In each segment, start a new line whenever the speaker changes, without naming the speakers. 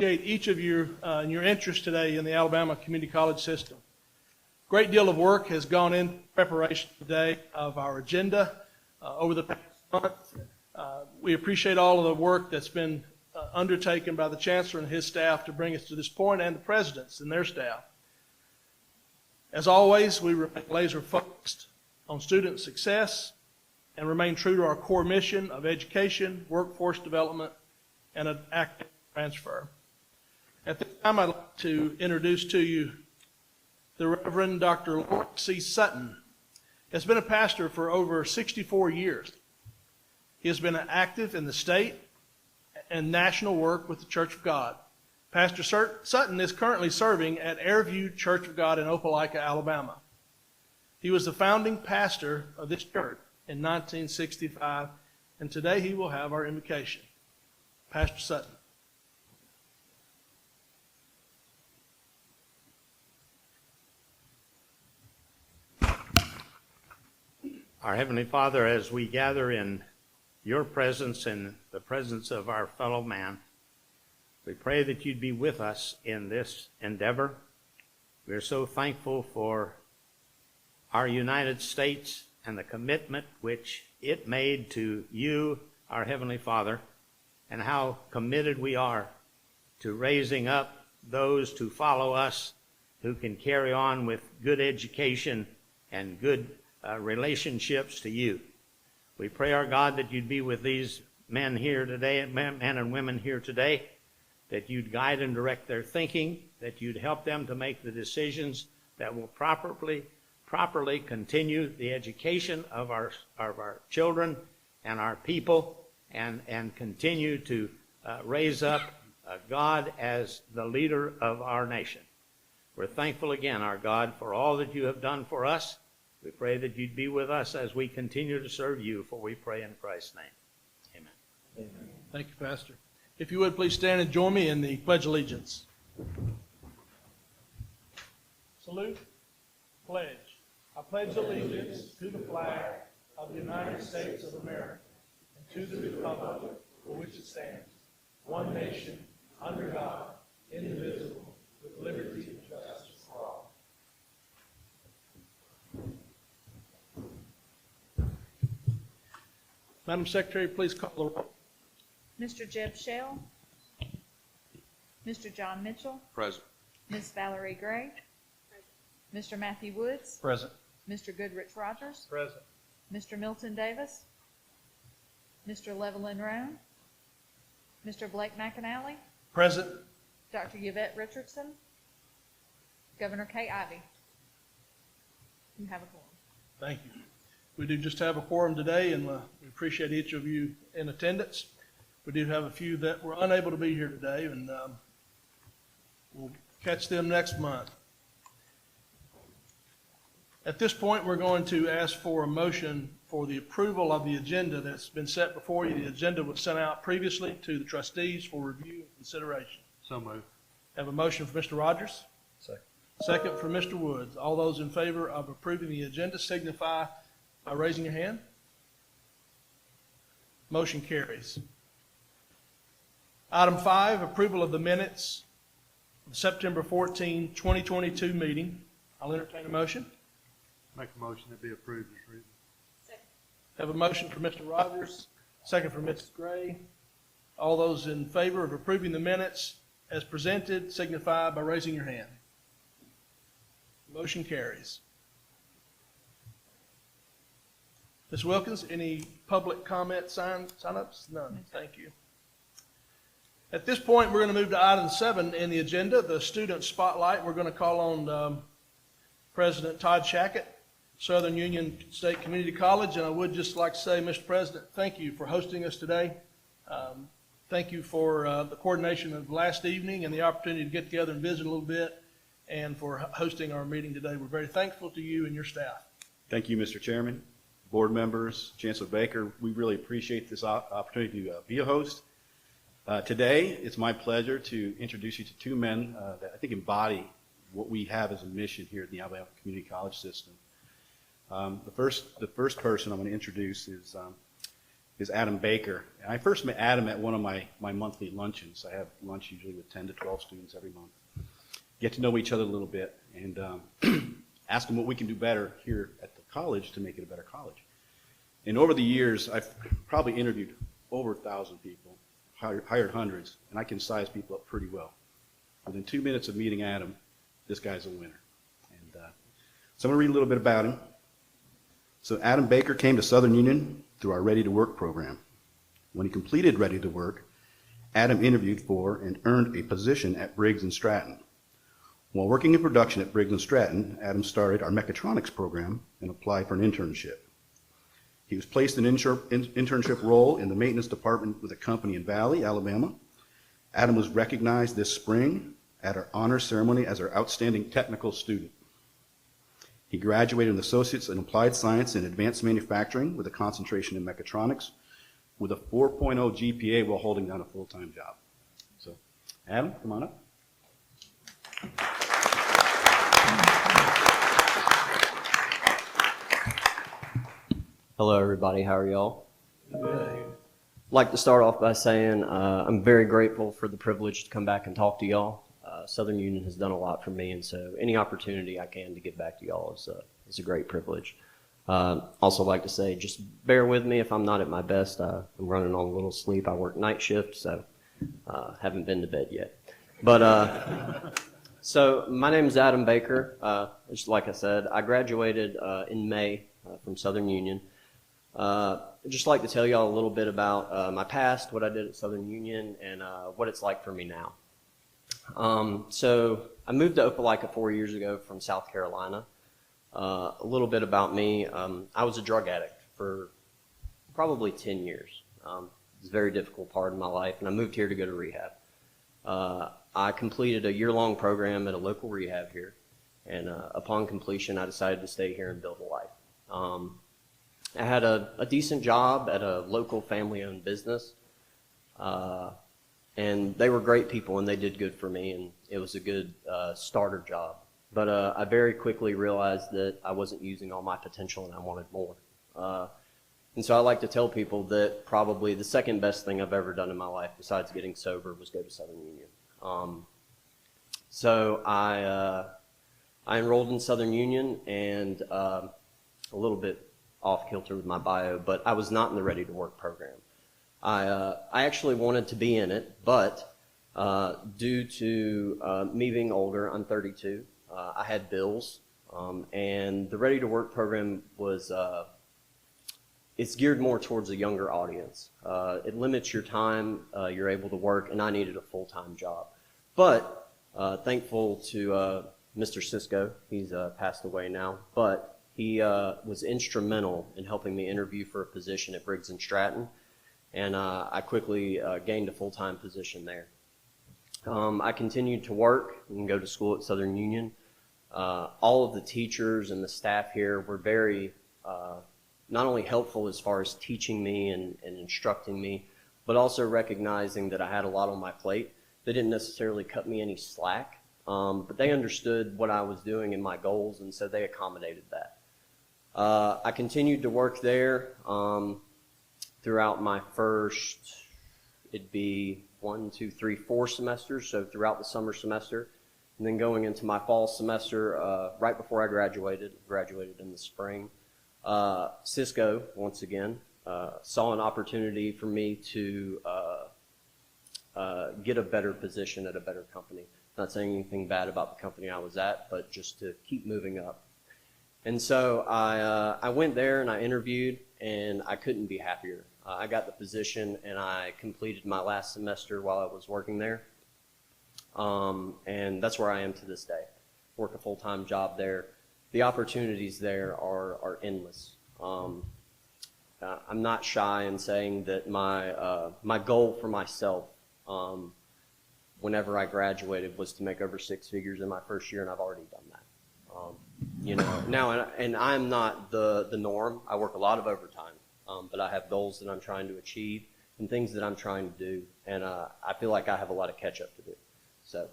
appreciate each of you and your interest today in the Alabama Community College system. Great deal of work has gone in preparation today of our agenda over the past month. We appreciate all of the work that's been undertaken by the Chancellor and his staff to bring us to this point, and the presidents and their staff. As always, we remain laser focused on student success and remain true to our core mission of education, workforce development, and an active transfer. At this time, I'd like to introduce to you the Reverend Dr. Lawrence C. Sutton. He has been a pastor for over 64 years. He has been active in the state and national work with the Church of God. Pastor Sutton is currently serving at Airview Church of God in Opelika, Alabama. He was the founding pastor of this church in 1965, and today he will have our invocation. Pastor Sutton.
Our Heavenly Father, as we gather in your presence and the presence of our fellow man, we pray that you'd be with us in this endeavor. We're so thankful for our United States and the commitment which it made to you, our Heavenly Father, and how committed we are to raising up those to follow us who can carry on with good education and good relationships to you. We pray, our God, that you'd be with these men here today, men and women here today, that you'd guide and direct their thinking, that you'd help them to make the decisions that will properly continue the education of our children and our people, and continue to raise up God as the leader of our nation. We're thankful again, our God, for all that you have done for us. We pray that you'd be with us as we continue to serve you, for we pray in Christ's name. Amen.
Amen. Thank you, Pastor. If you would, please stand and join me in the Pledge of Allegiance. Salute. Pledge. I pledge allegiance to the flag of the United States of America and to the republic for which it stands, one nation, under God, indivisible, with liberty and justice for all. Madam Secretary, please call the roll.
Mr. Jeb Shell. Mr. John Mitchell.
Present.
Ms. Valerie Gray. Mr. Matthew Woods.
Present.
Mr. Goodrich Rogers.
Present.
Mr. Milton Davis. Mr. Levelyn Roan. Mr. Blake McAnally.
Present.
Dr. Yvette Richardson. Governor Kay Ivey. You have a quorum.
Thank you. We do just have a quorum today, and we appreciate each of you in attendance. We do have a few that were unable to be here today, and we'll catch them next month. At this point, we're going to ask for a motion for the approval of the agenda that's been set before you. The agenda was sent out previously to the trustees for review and consideration.
So moved.
Have a motion for Mr. Rogers.
Second.
Second for Mr. Woods. All those in favor of approving the agenda signify by raising your hand. Motion carries. Item 5, approval of the minutes of the September 14, 2022 meeting. I'll entertain a motion.
Make a motion that be approved as written.
Second.
Have a motion for Mr. Rogers, second for Mrs. Gray. All those in favor of approving the minutes as presented signify by raising your hand. Motion carries. Ms. Wilkins, any public comment sign-ups? None. Thank you. At this point, we're going to move to item 7 in the agenda, the student spotlight. We're going to call on President Todd Shackett, Southern Union State Community College, and I would just like to say, Mr. President, thank you for hosting us today. Thank you for the coordination of last evening and the opportunity to get together and visit a little bit, and for hosting our meeting today. We're very thankful to you and your staff.
Thank you, Mr. Chairman, board members, Chancellor Baker. We really appreciate this opportunity to be a host. Today, it's my pleasure to introduce you to two men that I think embody what we have as a mission here at the Alabama Community College System. The first person I'm going to introduce is is Adam Baker. And I first met Adam at one of my monthly luncheons. I have lunch usually with 10 to 12 students every month. Get to know each other a little bit and ask them what we can do better here at the college to make it a better college. And over the years, I've probably interviewed over 1,000 people, hired hundreds, and I can size people up pretty well. Within 2 minutes of meeting Adam, this guy's a winner. And so I'm going to read a little bit about him. So Adam Baker came to Southern Union through our Ready to Work program. When he completed Ready to Work, Adam interviewed for and earned a position at Briggs & Stratton. While working in production at Briggs & Stratton, Adam started our mechatronics program and applied for an internship. He was placed in an internship role in the maintenance department with a company in Valley, Alabama. Adam was recognized this spring at our honor ceremony as our outstanding technical student. He graduated with Associates in Applied Science and Advanced Manufacturing with a concentration in mechatronics with a 4.0 GPA while holding down a full-time job. So, Adam, come on up.
Hello, everybody. How are y'all? I'd like to start off by saying I'm very grateful for the privilege to come back and talk to y'all. Southern Union has done a lot for me, and so any opportunity I can to give back to y'all is a great privilege. Also like to say, just bear with me if I'm not at my best. I'm running on a little sleep. I work night shift, so haven't been to bed yet. But so my name is Adam Baker. Just like I said, I graduated in May from Southern Union. I'd just like to tell y'all a little bit about my past, what I did at Southern Union, and what it's like for me now. So I moved to Opelika 4 years ago from South Carolina. A little bit about me. I was a drug addict for probably 10 years. It was a very difficult part of my life, and I moved here to go to rehab. I completed a year-long program at a local rehab here, and upon completion, I decided to stay here and build a life. I had a decent job at a local family-owned business, and they were great people, and they did good for me, and it was a good starter job. But I very quickly realized that I wasn't using all my potential, and I wanted more. And so I like to tell people that probably the second best thing I've ever done in my life, besides getting sober, was go to Southern Union. So I enrolled in Southern Union, and a little bit off kilter with my bio, but I was not in the Ready to Work program. I actually wanted to be in it, but due to me being older, I'm 32, I had bills, and the Ready to Work program was, it's geared more towards a younger audience. It limits your time you're able to work, and I needed a full-time job. But thankful to Mr. Cisco, he's passed away now, but he was instrumental in helping me interview for a position at Briggs & Stratton, and I quickly gained a full-time position there. I continued to work and go to school at Southern Union. All of the teachers and the staff here were very not only helpful as far as teaching me and instructing me, but also recognizing that I had a lot on my plate. They didn't necessarily cut me any slack, but they understood what I was doing and my goals, and so they accommodated that. I continued to work there throughout my first, it'd be 4 semesters, so throughout the summer semester, and then going into my fall semester right before I graduated in the spring. Cisco, once again, saw an opportunity for me to get a better position at a better company. Not saying anything bad about the company I was at, but just to keep moving up. And so I went there and I interviewed, and I couldn't be happier. I got the position, and I completed my last semester while I was working there. And that's where I am to this day. Work a full-time job there. The opportunities there are endless. I'm not shy in saying that my goal for myself whenever I graduated was to make over 6 figures in my first year, and I've already done that. You know, now, and I'm not the norm. I work a lot of overtime, but I have goals that I'm trying to achieve and things that I'm trying to do, and I feel like I have a lot of catch up to do. So,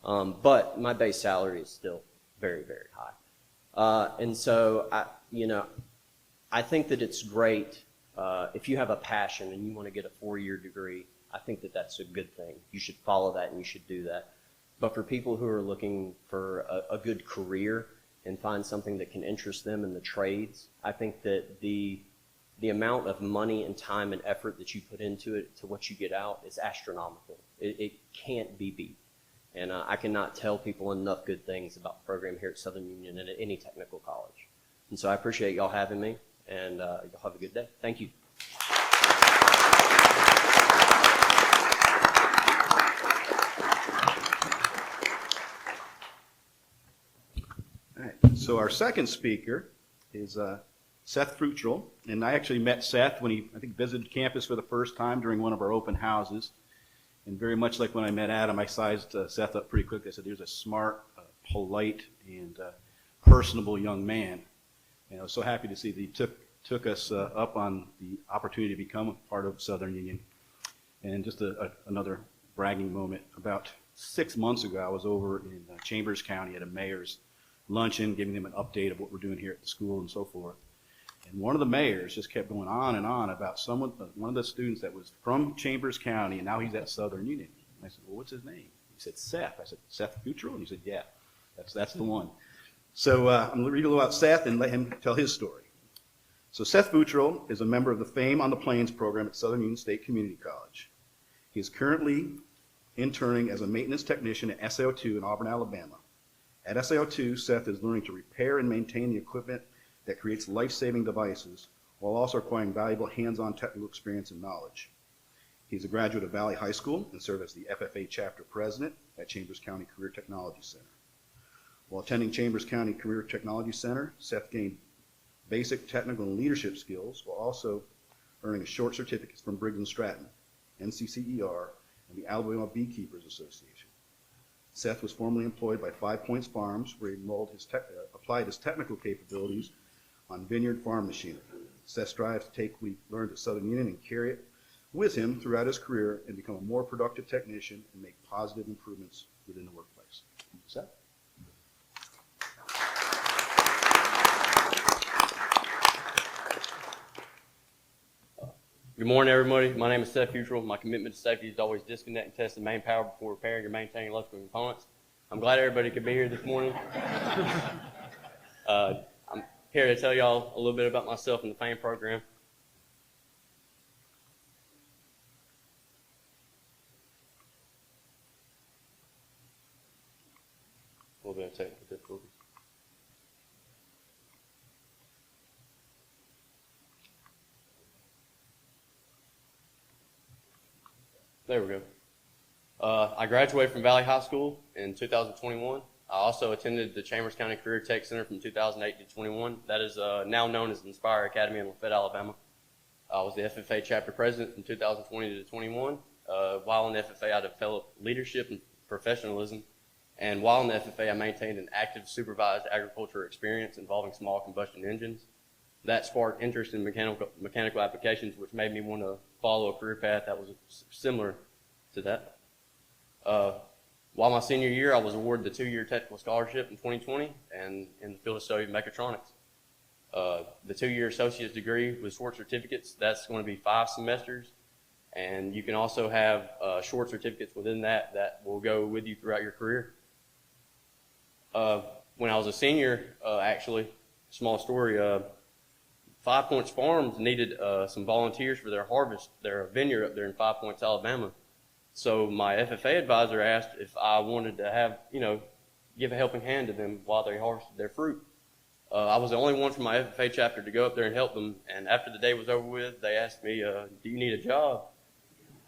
but my base salary is still very, very high. And so, I think that it's great If you have a passion and you want to get a 4-year degree, I think that that's a good thing. You should follow that and you should do that. But for people who are looking for a good career and find something that can interest them in the trades, I think that the amount of money and time and effort that you put into it to what you get out is astronomical. It can't be beat. And I cannot tell people enough good things about the program here at Southern Union and at any technical college. And so I appreciate y'all having me, and y'all have a good day. Thank you.
All right, so our second speaker is Seth Futrell, and I actually met Seth when he, I think, visited campus for the first time during one of our open houses. And very much like when I met Adam, I sized Seth up pretty quickly. I said, "Here's a smart, polite, and personable young man." And I was so happy to see that he took us up on the opportunity to become a part of Southern Union. And just another bragging moment. About 6 months ago, I was over in Chambers County at a mayor's luncheon, giving them an update of what we're doing here at the school and so forth. And one of the mayors just kept going on and on about one of the students that was from Chambers County, and now he's at Southern Union. And I said, "Well, what's his name?" He said, "Seth." I said, "Seth Futrell?" And he said, "Yeah, that's the one." So I'm going to read a little about Seth and let him tell his story. So Seth Futrell is a member of the Fame on the Plains program at Southern Union State Community College. He is currently interning as a maintenance technician at SAO2 in Auburn, Alabama. At SAO2, Seth is learning to repair and maintain the equipment that creates life-saving devices while also acquiring valuable hands-on technical experience and knowledge. He's a graduate of Valley High School and served as the FFA chapter president at Chambers County Career Technology Center. While attending Chambers County Career Technology Center, Seth gained basic technical and leadership skills while also earning a short certificate from Briggs & Stratton, NCCER, and the Alabama Beekeepers Association. Seth was formerly employed by 5 Points Farms, where he applied his technical capabilities on vineyard farm machinery. Seth strives to take what he learned at Southern Union and carry it with him throughout his career and become a more productive technician and make positive improvements within the workplace. Seth?
Good morning, everybody. My name is Seth Futrell. My commitment to safety is always disconnect and test the main power before repairing or maintaining electrical components. I'm glad everybody could be here this morning. I'm here to tell y'all a little bit about myself and the FAME program. A little bit of technical difficulties. There we go. I graduated from Valley High School in 2021. I also attended the Chambers County Career Tech Center from 2008 to 21. That is now known as Inspire Academy in Lafayette, Alabama. I was the FFA chapter president from 2020 to 21. While in the FFA, I developed leadership and professionalism. And while in the FFA, I maintained an active supervised agriculture experience involving small combustion engines. That sparked interest in mechanical applications, which made me want to follow a career path that was similar to that. While my senior year, I was awarded the 2-year technical scholarship in 2020 and in the field of study of mechatronics. The 2-year associate's degree with short certificates, that's going to be 5 semesters. And you can also have short certificates within that that will go with you throughout your career. When I was a senior, actually, small story, 5 Points Farms needed some volunteers for their harvest, their vineyard up there in 5 Points, Alabama. So my FFA advisor asked if I wanted to have, give a helping hand to them while they harvested their fruit. I was the only one from my FFA chapter to go up there and help them. And after the day was over with, they asked me, "Do you need a job?"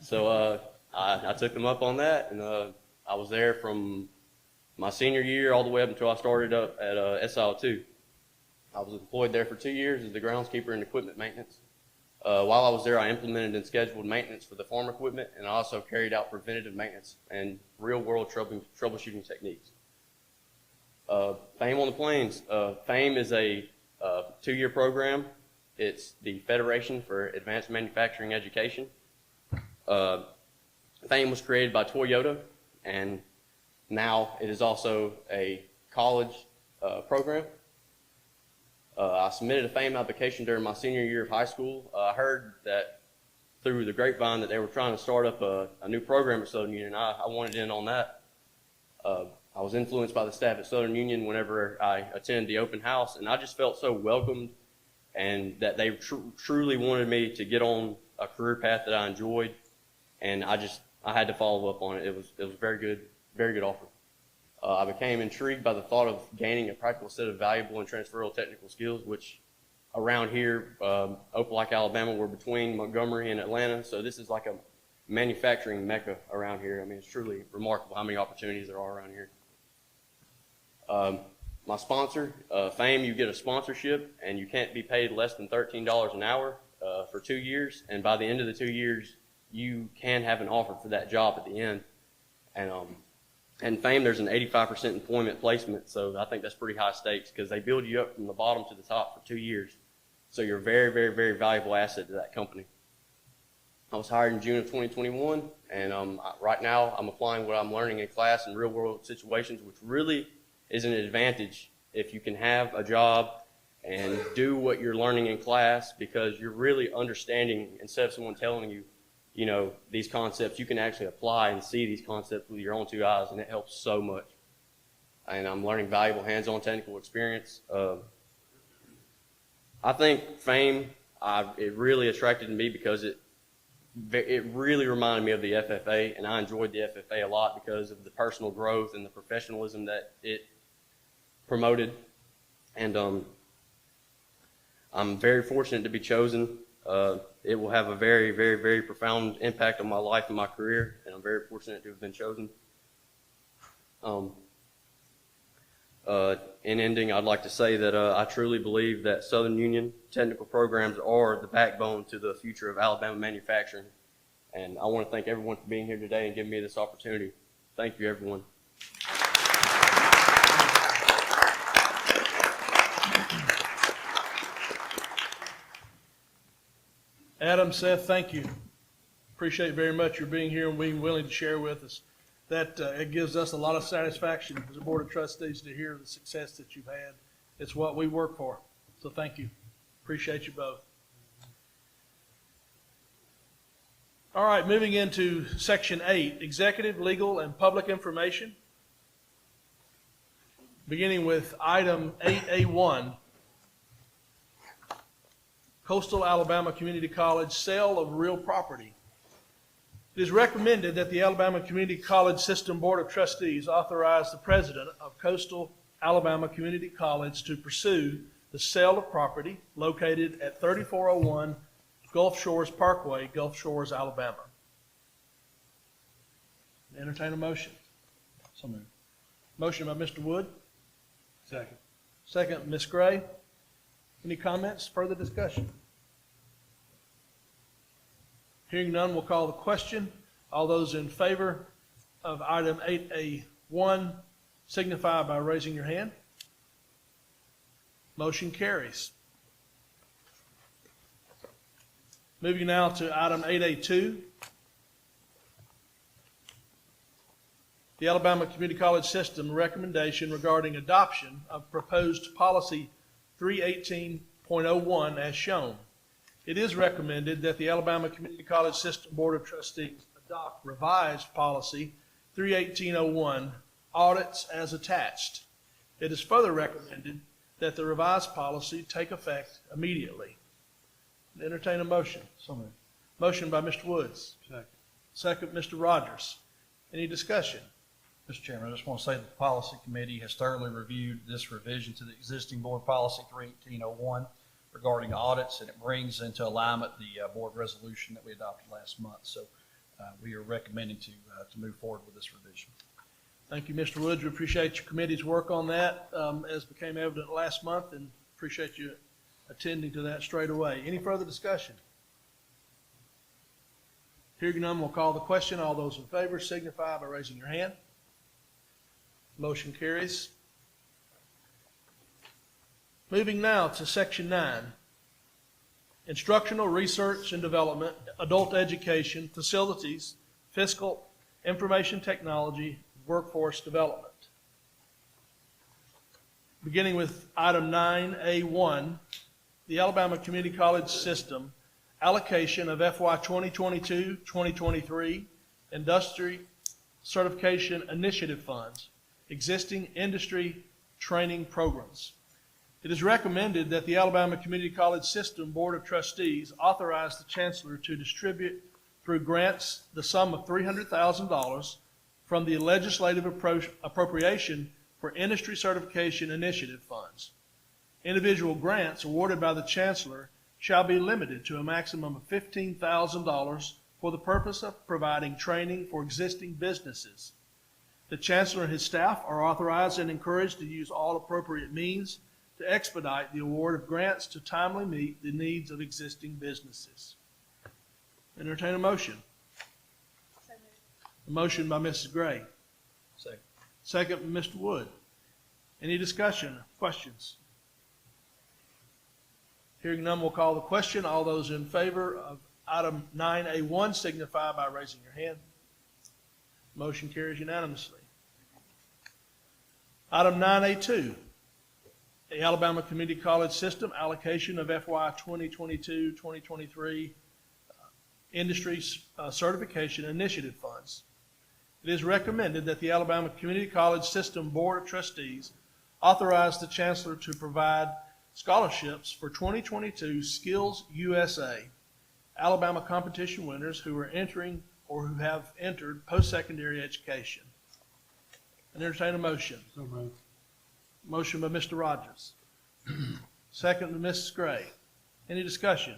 So I took them up on that, and I was there from my senior year all the way up until I started up at SIL2. I was employed there for 2 years as the groundskeeper and equipment maintenance. While I was there, I implemented and scheduled maintenance for the farm equipment, and I also carried out preventative maintenance and real-world troubleshooting techniques. FAME on the Plains. FAME is a 2-year program. It's the Federation for Advanced Manufacturing Education. FAME was created by Toyota, and now it is also a college program. I submitted a FAME application during my senior year of high school. I heard that through the grapevine that they were trying to start up a new program at Southern Union. I wanted in on that. I was influenced by the staff at Southern Union whenever I attended the open house, and I just felt so welcomed and that they truly wanted me to get on a career path that I enjoyed, and I had to follow up on it. It was a very good offer. I became intrigued by the thought of gaining a practical set of valuable and transferable technical skills, which around here, Opelika, Alabama, we're between Montgomery and Atlanta, so this is like a manufacturing mecca around here. I mean, it's truly remarkable how many opportunities there are around here. My sponsor, FAME, you get a sponsorship, and you can't be paid less than $13 an hour for 2 years, and by the end of the 2 years, you can have an offer for that job at the end. And FAME, there's an 85% employment placement, so I think that's pretty high stakes because they build you up from the bottom to the top for 2 years. So you're a very, very, very valuable asset to that company. I was hired in June of 2021, and right now I'm applying what I'm learning in class in real-world situations, which really is an advantage if you can have a job and do what you're learning in class, because you're really understanding, instead of someone telling you, you know, these concepts, you can actually apply and see these concepts with your own 2 eyes, and it helps so much. And I'm learning valuable hands-on technical experience. I think FAME, it really attracted me because it really reminded me of the FFA, and I enjoyed the FFA a lot because of the personal growth and the professionalism that it promoted. And I'm very fortunate to be chosen. It will have a very, very, very profound impact on my life and my career, and I'm very fortunate to have been chosen. In ending, I'd like to say that I truly believe that Southern Union technical programs are the backbone to the future of Alabama manufacturing. And I want to thank everyone for being here today and giving me this opportunity. Thank you, everyone.
Adam, Seth, thank you. Appreciate very much your being here and being willing to share with us. That it gives us a lot of satisfaction as a Board of Trustees to hear the success that you've had. It's what we work for. So thank you. Appreciate you both. All right, moving into Section 8, Executive, Legal, and Public Information. Beginning with item 8A1, Coastal Alabama Community College sale of real property. It is recommended that the Alabama Community College System Board of Trustees authorize the president of Coastal Alabama Community College to pursue the sale of property located at 3401 Gulf Shores Parkway, Gulf Shores, Alabama. Entertain a motion.
So moved.
Motion by Mr. Wood.
Second.
Second, Ms. Gray. Any comments, further discussion? Hearing none, we'll call the question. All those in favor of item 8A1 signify by raising your hand. Motion carries. Moving now to item 8A2. The Alabama Community College System recommendation regarding adoption of proposed policy 318.01 as shown. It is recommended that the Alabama Community College System Board of Trustees adopt revised policy 318.01 audits as attached. It is further recommended that the revised policy take effect immediately. Entertain a motion.
So moved.
Motion by Mr. Woods.
Second.
Second, Mr. Rogers. Any discussion?
Mr. Chairman, I just want to say that the Policy Committee has thoroughly reviewed this revision to the existing Board Policy 318.01 regarding audits, and it brings into alignment the board resolution that we adopted last month. So we are recommending to move forward with this revision.
Thank you, Mr. Woods. We appreciate your committee's work on that, as became evident last month, and appreciate you attending to that straight away. Any further discussion? Hearing none, we'll call the question. All those in favor signify by raising your hand. Motion carries. Moving now to Section 9, Instructional Research and Development, Adult Education, Facilities, Fiscal, Information Technology, Workforce Development. beginning with item 9A1, the Alabama Community College System allocation of FY 2022-2023 Industry Certification Initiative Funds, existing industry training programs. It is recommended that the Alabama Community College System Board of Trustees authorize the Chancellor to distribute through grants the sum of $300,000 from the legislative appropriation for industry certification initiative funds. Individual grants awarded by the Chancellor shall be limited to a maximum of $15,000 for the purpose of providing training for existing businesses. The Chancellor and his staff are authorized and encouraged to use all appropriate means to expedite the award of grants to timely meet the needs of existing businesses. Entertain a motion.
So moved.
A motion by Mrs. Gray.
Second.
Second by Mr. Wood. Any discussion, questions? Hearing none, we'll call the question. All those in favor of item 9A1 signify by raising your hand. Motion carries unanimously. Item 9A2, the Alabama Community College System allocation of FY 2022-2023 Industry Certification Initiative Funds. It is recommended that the Alabama Community College System Board of Trustees authorize the Chancellor to provide scholarships for 2022 Skills USA Alabama competition winners who are entering or who have entered post-secondary education. And entertain a motion.
So moved.
Motion by Mr. Rogers. Second by Mrs. Gray. Any discussion?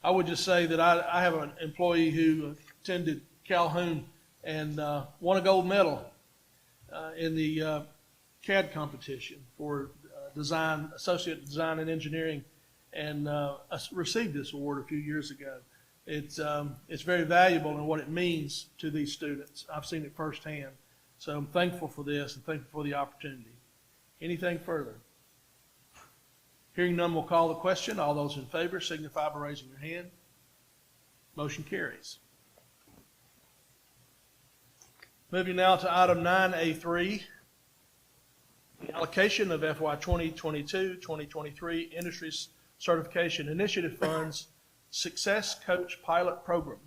I would just say that I have an employee who attended Calhoun and won a gold medal in the CAD competition for design, associate design and engineering, and received this award a few years ago. It's very valuable in what it means to these students. I've seen it firsthand. So I'm thankful for this and thankful for the opportunity. Anything further? Hearing none, we'll call the question. All those in favor signify by raising your hand. Motion carries. Moving now to item 9A3, the allocation of FY 2022-2023 Industry Certification Initiative Funds Success Coach Pilot Program.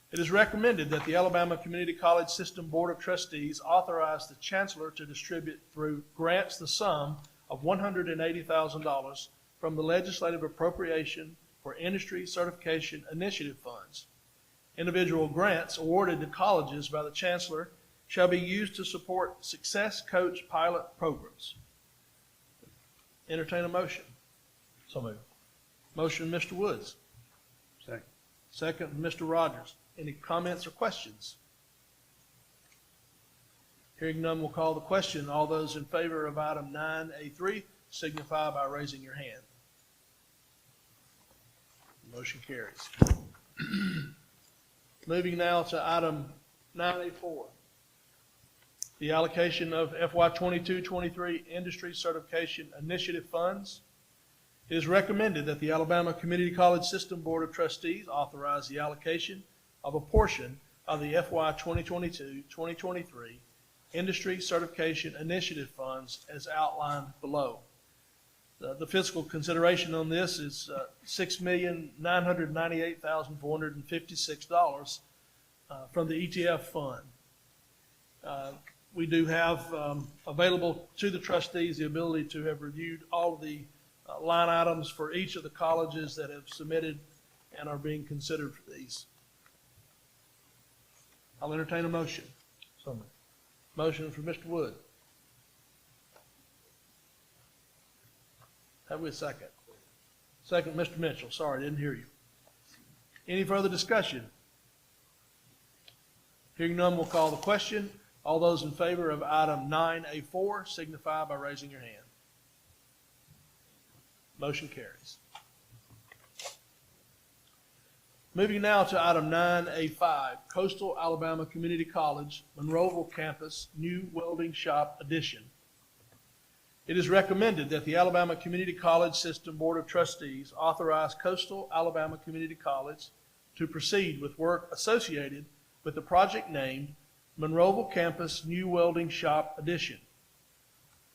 It is recommended that the Alabama Community College System Board of Trustees authorize the Chancellor to distribute through grants the sum of $180,000 from the legislative appropriation for Industry Certification Initiative Funds. Individual grants awarded to colleges by the Chancellor shall be used to support Success Coach pilot programs. Entertain a motion.
So moved.
Motion, Mr. Woods.
Second.
Second, Mr. Rogers. Any comments or questions? Hearing none, we'll call the question. All those in favor of item 9A3 signify by raising your hand. Motion carries. Moving now to item 9A4, the allocation of FY 22-23 Industry Certification Initiative Funds. It is recommended that the Alabama Community College System Board of Trustees authorize the allocation of a portion of the FY 2022-2023 Industry Certification Initiative Funds as outlined below. The fiscal consideration on this is $6,998,456 from the ETF fund. We do have available to the trustees the ability to have reviewed all of the line items for each of the colleges that have submitted and are being considered for these. I'll entertain a motion.
So moved.
Motion for Mr. Wood. Have we a second? Second, Mr. Mitchell. Sorry, I didn't hear you. Any further discussion? Hearing none, we'll call the question. All those in favor of item 9A4 signify by raising your hand. Motion carries. Moving now to item 9A5, Coastal Alabama Community College, Monroeville Campus, New Welding Shop Addition. It is recommended that the Alabama Community College System Board of Trustees authorize Coastal Alabama Community College to proceed with work associated with the project named Monroeville Campus New Welding Shop Addition.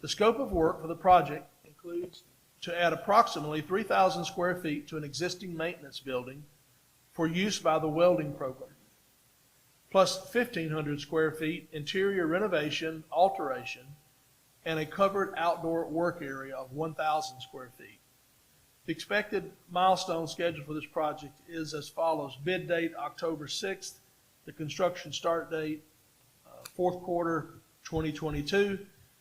The scope of work for the project includes to add approximately 3,000 square feet to an existing maintenance building for use by the welding program, plus 1,500 square feet interior renovation, alteration, and a covered outdoor work area of 1,000 square feet. The expected milestone schedule for this project is as follows. Bid date October 6th, the construction start date fourth quarter 2022,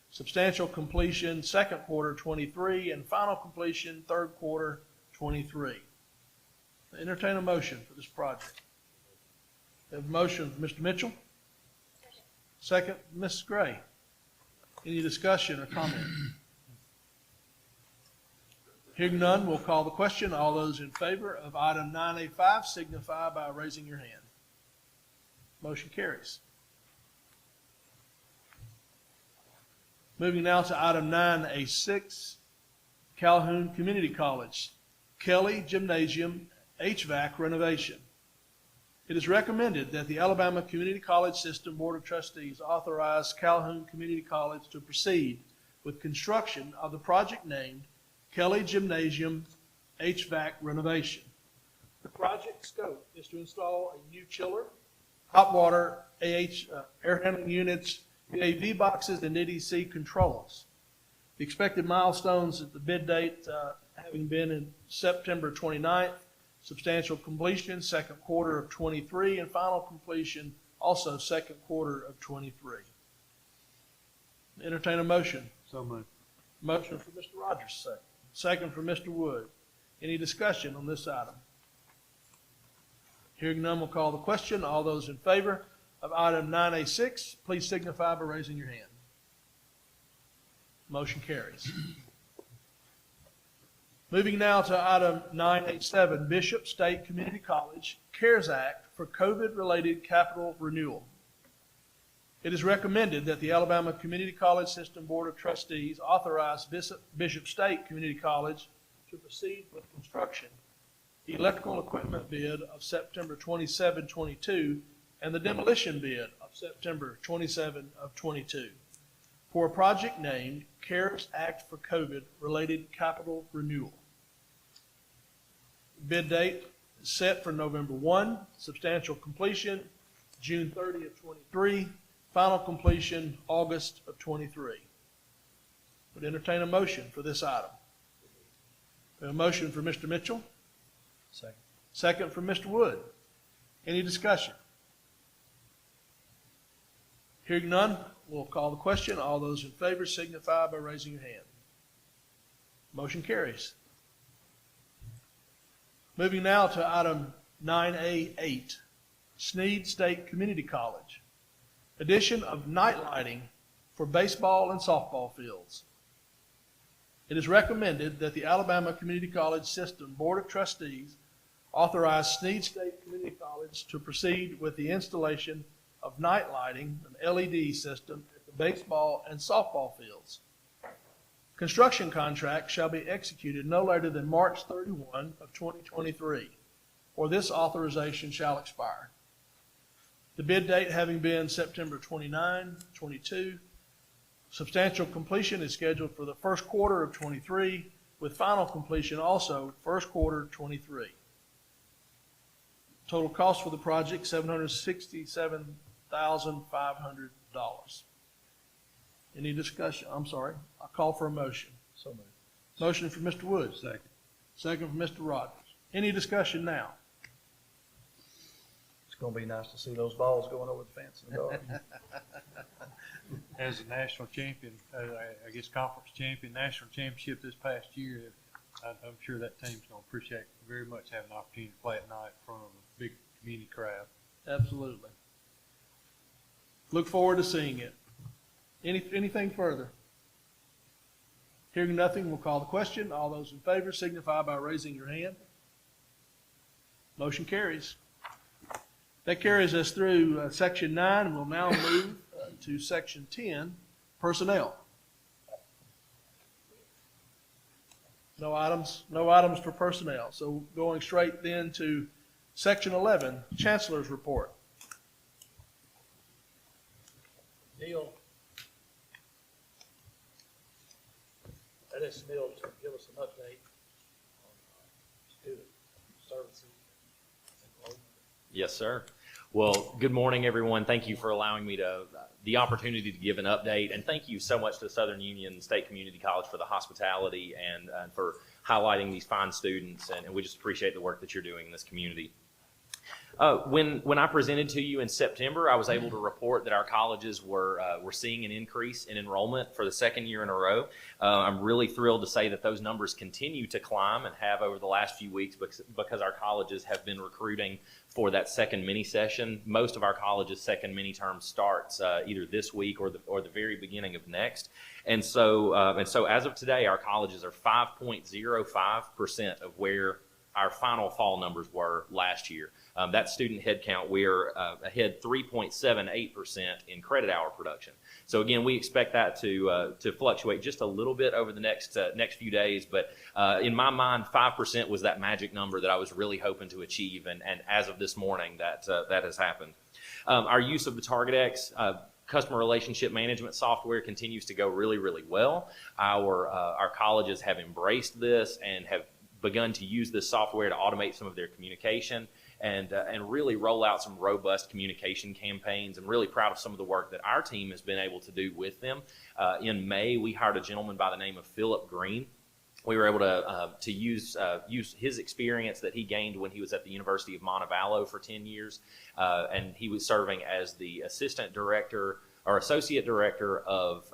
substantial completion second quarter 23, and final completion third quarter 23. Entertain a motion for this project. We have a motion from Mr. Mitchell. Second, Ms. Gray. Any discussion or comment? Hearing none, we'll call the question. All those in favor of item 9A5 signify by raising your hand. Motion carries. Moving now to item 9A6, Calhoun Community College, Kelly Gymnasium HVAC renovation. It is recommended that the Alabama Community College System Board of Trustees authorize Calhoun Community College to proceed with construction of the project named Kelly Gymnasium HVAC renovation. The project scope is to install a new chiller, hot water, air handling units, AV boxes, and EDC controls. The expected milestones at the bid date having been in September 29th, substantial completion second quarter of 23, and final completion also second quarter of 23. Entertain a motion.
So moved.
Motion for Mr. Rogers. Second for Mr. Wood. Any discussion on this item? Hearing none, we'll call the question. All those in favor of item 9A6, please signify by raising your hand. Motion carries. Moving now to item 9A7, Bishop State Community College CARES Act for COVID-related capital renewal. It is recommended that the Alabama Community College System Board of Trustees authorize Bishop State Community College to proceed with construction, electrical equipment bid of September 27, 22, and the demolition bid of September 27 of 22 for a project named CARES Act for COVID-related capital renewal. Bid date is set for November 1, substantial completion June 30 of 23, final completion August of 23. Would entertain a motion for this item. We have a motion for Mr. Mitchell.
Second.
Second for Mr. Wood. Any discussion? Hearing none, we'll call the question. All those in favor signify by raising your hand. Motion carries. Moving now to item 9A8, Snead State Community College. Addition of night lighting for baseball and softball fields. It is recommended that the Alabama Community College System Board of Trustees authorize Snead State Community College to proceed with the installation of night lighting, an LED system, at the baseball and softball fields. Construction contract shall be executed no later than March 31 of 2023, or this authorization shall expire. The bid date having been September 29, 22, substantial completion is scheduled for the first quarter of 23, with final completion also first quarter 23. Total cost for the project, $767,500. Any discussion? I'm sorry. I'll call for a motion.
So moved.
Motion for Mr. Woods.
Second.
Second for Mr. Rogers. Any discussion now?
It's going to be nice to see those balls going over the fence in the dark.
As a national champion, I guess conference champion, national championship this past year, I'm sure that team's going to appreciate very much having an opportunity to play at night in front of a big community crowd.
Absolutely. Look forward to seeing it. Anything further? Hearing nothing, we'll call the question. All those in favor signify by raising your hand. Motion carries. That carries us through Section 9. We'll now move to Section 10, Personnel. No items for personnel. So going straight then to Section 11, Chancellor's Report.
Neil. That is Neil to give us an update on student services.
Yes, sir. Well, good morning, everyone. Thank you for allowing me the opportunity to give an update, and thank you so much to Southern Union State Community College for the hospitality and for highlighting these fine students, and we just appreciate the work that you're doing in this community. When I presented to you in September, I was able to report that our colleges were seeing an increase in enrollment for the second year in a row. I'm really thrilled to say that those numbers continue to climb and have over the last few weeks because our colleges have been recruiting for that second mini session. Most of our colleges' second mini term starts either this week or the very beginning of next. And so as of today, our colleges are 5.05% of where our final fall numbers were last year. That student head count, we're ahead 3.78% in credit hour production. So again, we expect that to fluctuate just a little bit over the next few days. But in my mind, 5% was that magic number that I was really hoping to achieve. And as of this morning, that has happened. Our use of the TargetX customer relationship management software continues to go really, really well. Our colleges have embraced this and have begun to use this software to automate some of their communication and really roll out some robust communication campaigns. I'm really proud of some of the work that our team has been able to do with them. In May, we hired a gentleman by the name of Philip Green. We were able to use his experience that he gained when he was at the University of Montevallo for 10 years, and he was serving as the assistant director or associate director of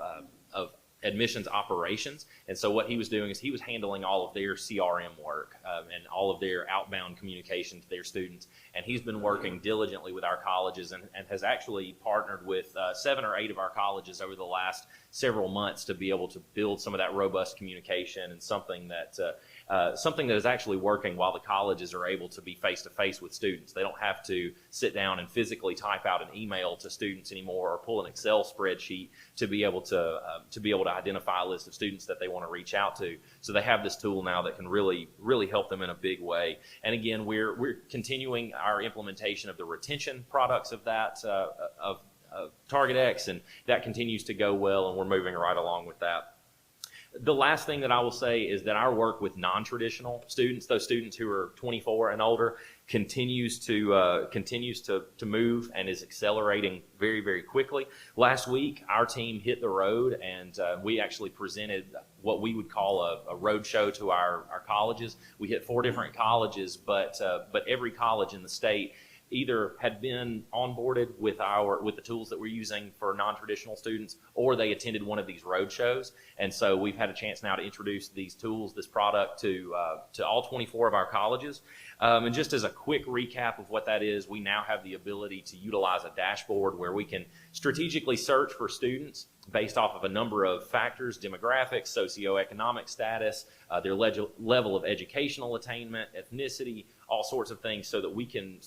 admissions operations. And so what he was doing is he was handling all of their CRM work and all of their outbound communication to their students. And he's been working diligently with our colleges and has actually partnered with 7 or 8 of our colleges over the last several months to be able to build some of that robust communication and something that is actually working while the colleges are able to be face-to-face with students. They don't have to sit down and physically type out an email to students anymore or pull an Excel spreadsheet to be able to identify a list of students that they want to reach out to. So they have this tool now that can really, really help them in a big way. And again, we're continuing our implementation of the retention products of that, of TargetX, and that continues to go well, and we're moving right along with that. The last thing that I will say is that our work with non-traditional students, those students who are 24 and older, continues to move and is accelerating very, very quickly. Last week, our team hit the road, and we actually presented what we would call a road show to our colleges. We hit 4 different colleges, but every college in the state either had been onboarded with the tools that we're using for non-traditional students, or they attended one of these road shows. And so we've had a chance now to introduce these tools, this product to all 24 of our colleges. And just as a quick recap of what that is, we now have the ability to utilize a dashboard where we can strategically search for students based off of a number of factors: demographics, socioeconomic status, their level of educational attainment, ethnicity, all sorts of things, so that we can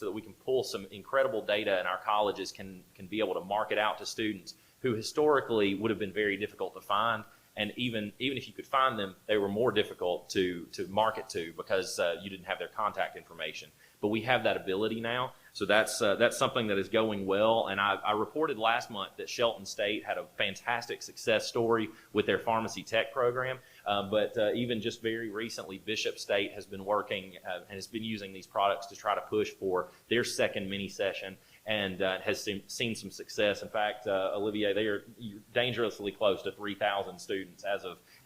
pull some incredible data, and our colleges can be able to market out to students who historically would have been very difficult to find. And even if you could find them, they were more difficult to market to because you didn't have their contact information. But we have that ability now, so that's something that is going well. And I reported last month that Shelton State had a fantastic success story with their pharmacy tech program. But even just very recently, Bishop State has been working and has been using these products to try to push for their second mini session, and has seen some success. In fact, Olivier, they are dangerously close to 3,000 students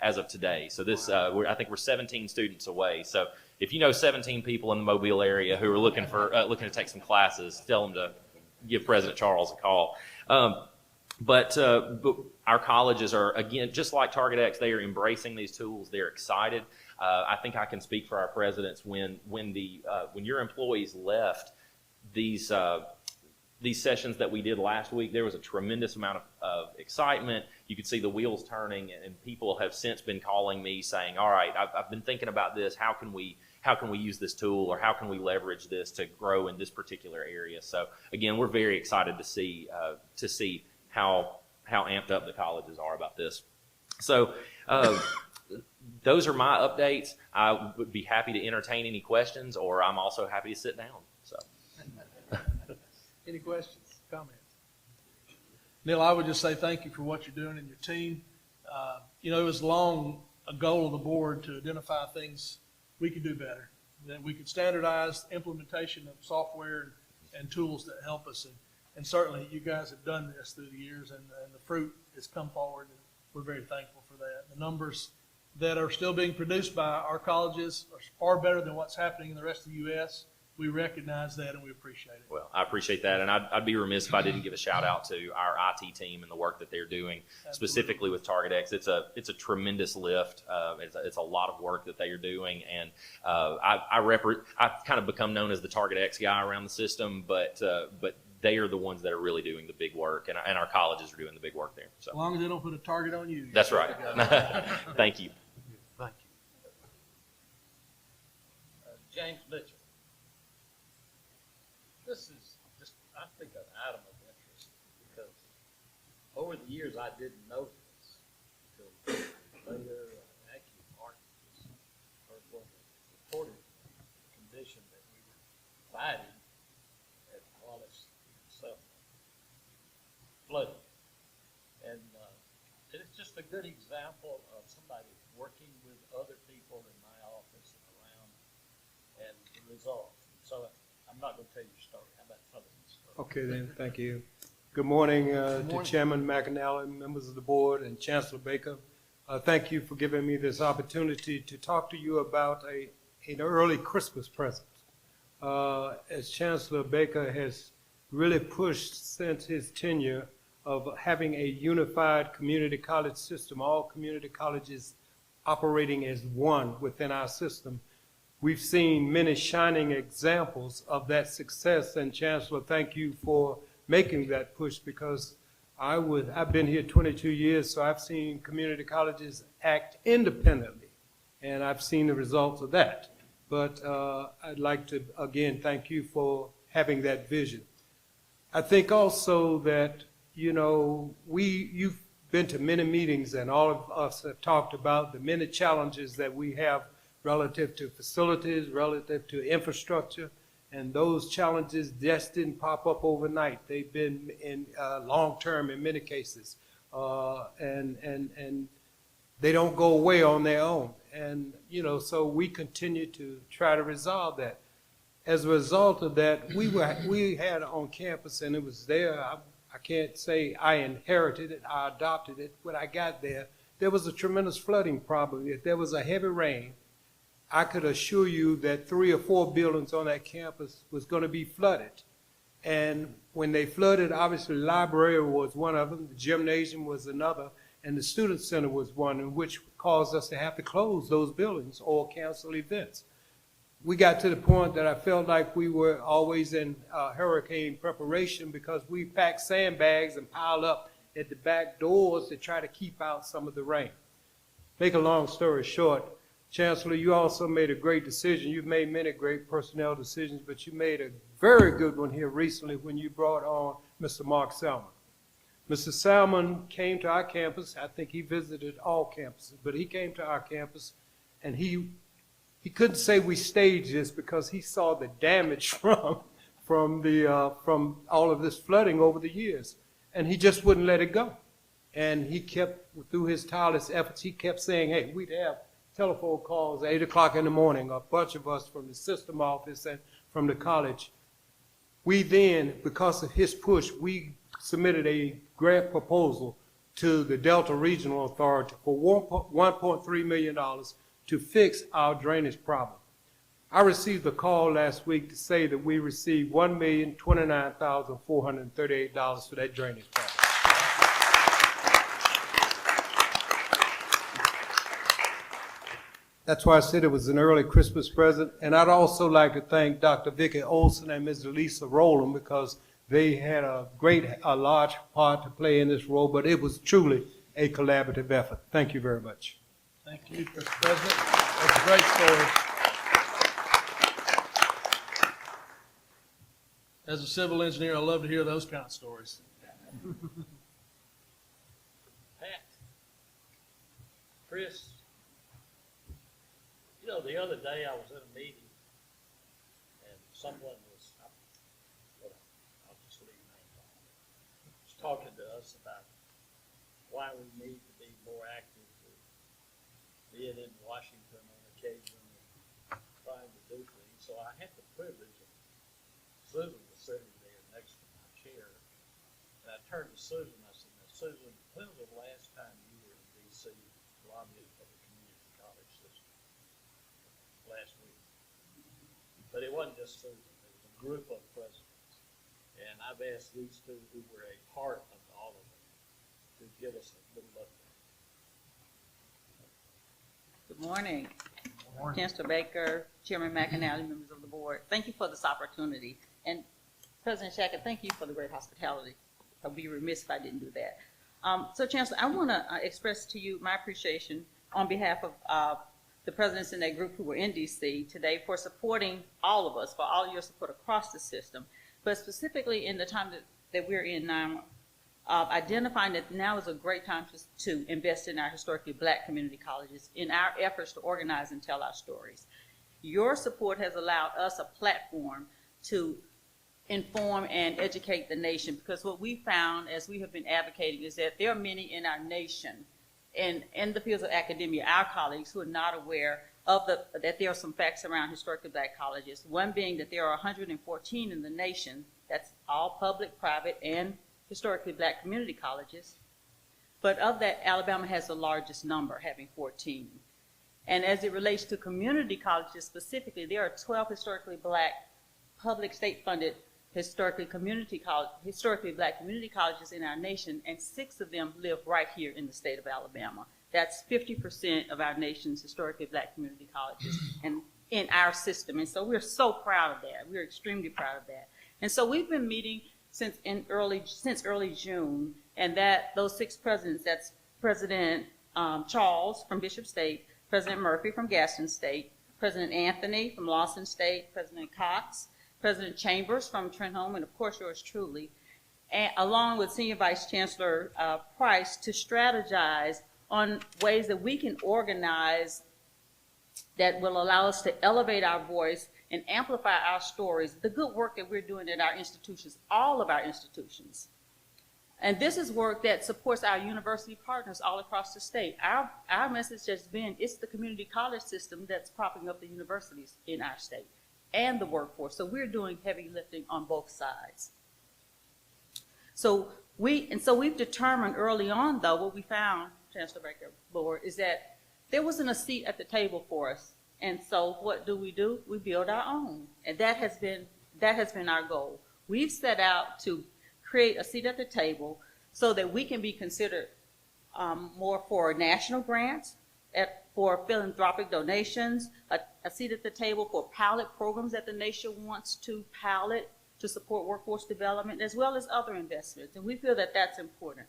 as of today. So this, I think we're 17 students away. So if you know 17 people in the Mobile area who are looking to take some classes, tell them to give President Charles a call. But our colleges are, again, just like TargetX, they are embracing these tools. They're excited. I think I can speak for our presidents when your employees left these sessions that we did last week. There was a tremendous amount of excitement. You could see the wheels turning, and people have since been calling me saying, "All right, I've been thinking about this. How can we use this tool, or how can we leverage this to grow in this particular area?" So again, we're very excited to see how amped up the colleges are about this. So those are my updates. I would be happy to entertain any questions, or I'm also happy to sit down. So.
Any questions, comments? Neil, I would just say thank you for what you're doing and your team. You know, it was long a goal of the board to identify things we could do better, that we could standardize implementation of software and tools that help us. And certainly you guys have done this through the years, and the fruit has come forward, and we're very thankful for that. The numbers that are still being produced by our colleges are far better than what's happening in the rest of the U.S. We recognize that, and we appreciate it.
Well, I appreciate that, and I'd be remiss if I didn't give a shout out to our IT team and the work that they're doing, specifically with TargetX. It's a tremendous lift. It's a lot of work that they are doing, and I've kind of become known as the TargetX guy around the system, but they are the ones that are really doing the big work, and our colleges are doing the big work there. So
As long as they don't put a target on you.
that's right. Thank you.
Thank you.
James Mitchell. This is just, I think, an item of interest because over the years I didn't know this until later. Actually, Mark reported the condition that we were fighting at Wallace itself, flooding. And it's just a good example of somebody working with other people in my office and around and the results. So I'm not going to tell you your story. How about some of the story?
Okay, then, thank you. Good morning to Chairman McAnally, members of the board, and Chancellor Baker. Thank you for giving me this opportunity to talk to you about an early Christmas present. As Chancellor Baker has really pushed since his tenure of having a unified community college system, all community colleges operating as one within our system, we've seen many shining examples of that success, and Chancellor, thank you for making that push, because I've been here 22 years, so I've seen community colleges act independently, and I've seen the results of that. But I'd like to, again, thank you for having that vision. I think also that, you know, you've been to many meetings, and all of us have talked about the many challenges that we have relative to facilities, relative to infrastructure, and those challenges just didn't pop up overnight. They've been in long-term in many cases, and they don't go away on their own. And, you know, so we continue to try to resolve that. As a result of that, we had on campus, and it was there, I can't say I inherited it, I adopted it. When I got there, there was a tremendous flooding problem. If there was a heavy rain, I could assure you that 3 or 4 buildings on that campus was going to be flooded. And when they flooded, obviously the library was one of them, the gymnasium was another, and the student center was one, in which caused us to have to close those buildings or cancel events. We got to the point that I felt like we were always in hurricane preparation, because we packed sandbags and piled up at the back doors to try to keep out some of the rain. Make a long story short, Chancellor, you also made a great decision. You've made many great personnel decisions, but you made a very good one here recently when you brought on Mr. Mark Salmon. Mr. Salmon came to our campus. I think he visited all campuses, but he came to our campus, and he couldn't say we staged this because he saw the damage from all of this flooding over the years, and he just wouldn't let it go. And he kept, through his tireless efforts, he kept saying, hey, we'd have telephone calls at 8 o'clock in the morning, a bunch of us from the system office and from the college. We then, because of his push, we submitted a grant proposal to the Delta Regional Authority for $1.3 million to fix our drainage problem. I received a call last week to say that we received $1,029,438 for that drainage problem. That's why I said it was an early Christmas present. And I'd also like to thank Dr. Vicki Olson and Ms. Lisa Rowland, because they had a large part to play in this role, but it was truly a collaborative effort. Thank you very much.
Thank you, Mr. President. That's a great story. As a civil engineer, I love to hear those kind of stories.
Pat, Chris, you know, the other day I was at a meeting and someone was, I'll just leave names on, was talking to us us about why we need to be more active, being in Washington on occasion and trying to do things. So I had the privilege of Susan was sitting there next to my chair, and I turned to Susan. I said, "Now, Susan, when was the last time you were in D.C. lobbying for the community college system?" Last week. But it wasn't just Susan. It was a group of presidents. And I've asked these two who were a part of all of them to give us a little update.
Good morning. Chancellor Baker, Chairman McAnally, members of the board. Thank you for this opportunity. And President Shackett, thank you for the great hospitality. I'd be remiss if I didn't do that. So Chancellor, I want to express to you my appreciation on behalf of the presidents in that group who were in DC today for supporting all of us, for all your support across the system, but specifically in the time that we're in now, identifying that now is a great time to invest in our historically Black community colleges in our efforts to organize and tell our stories. Your support has allowed us a platform to inform and educate the nation, because what we found as we have been advocating is that there are many in our nation and in the fields of academia, our colleagues, who are not aware of that there are some facts around historically Black colleges. One being that there are 114 in the nation. That's all public, private, and historically Black community colleges. But of that, Alabama has the largest number, having 14. And as it relates to community colleges specifically, there are 12 historically Black, public, state-funded historically Black community colleges in our nation, and 6 of them live right here in the state of Alabama. That's 50% of our nation's historically Black community colleges and in our system. And so we're so proud of that. We're extremely proud of that. And so we've been meeting since early June, and those 6 presidents, that's President Charles from Bishop State, President Murphy from Gaston State, President Anthony from Lawson State, President Cox, President Chambers from Trenholm, and of course yours truly, and along with Senior Vice Chancellor Price, to strategize on ways that we can organize that will allow us to elevate our voice and amplify our stories, the good work that we're doing at our institutions, all of our institutions. And this is work that supports our university partners all across the state. Our message has been, it's the community college system that's propping up the universities in our state and the workforce. So we're doing heavy lifting on both sides. So we've determined early on, though, what we found, Chancellor Baker, Board, is that there wasn't a seat at the table for us. And so what do? We build our own. And that has been our goal. We've set out to create a seat at the table so that we can be considered more for national grants, for philanthropic donations, a seat at the table for pilot programs that the nation wants to pilot to support workforce development, as well as other investments. And we feel that that's important.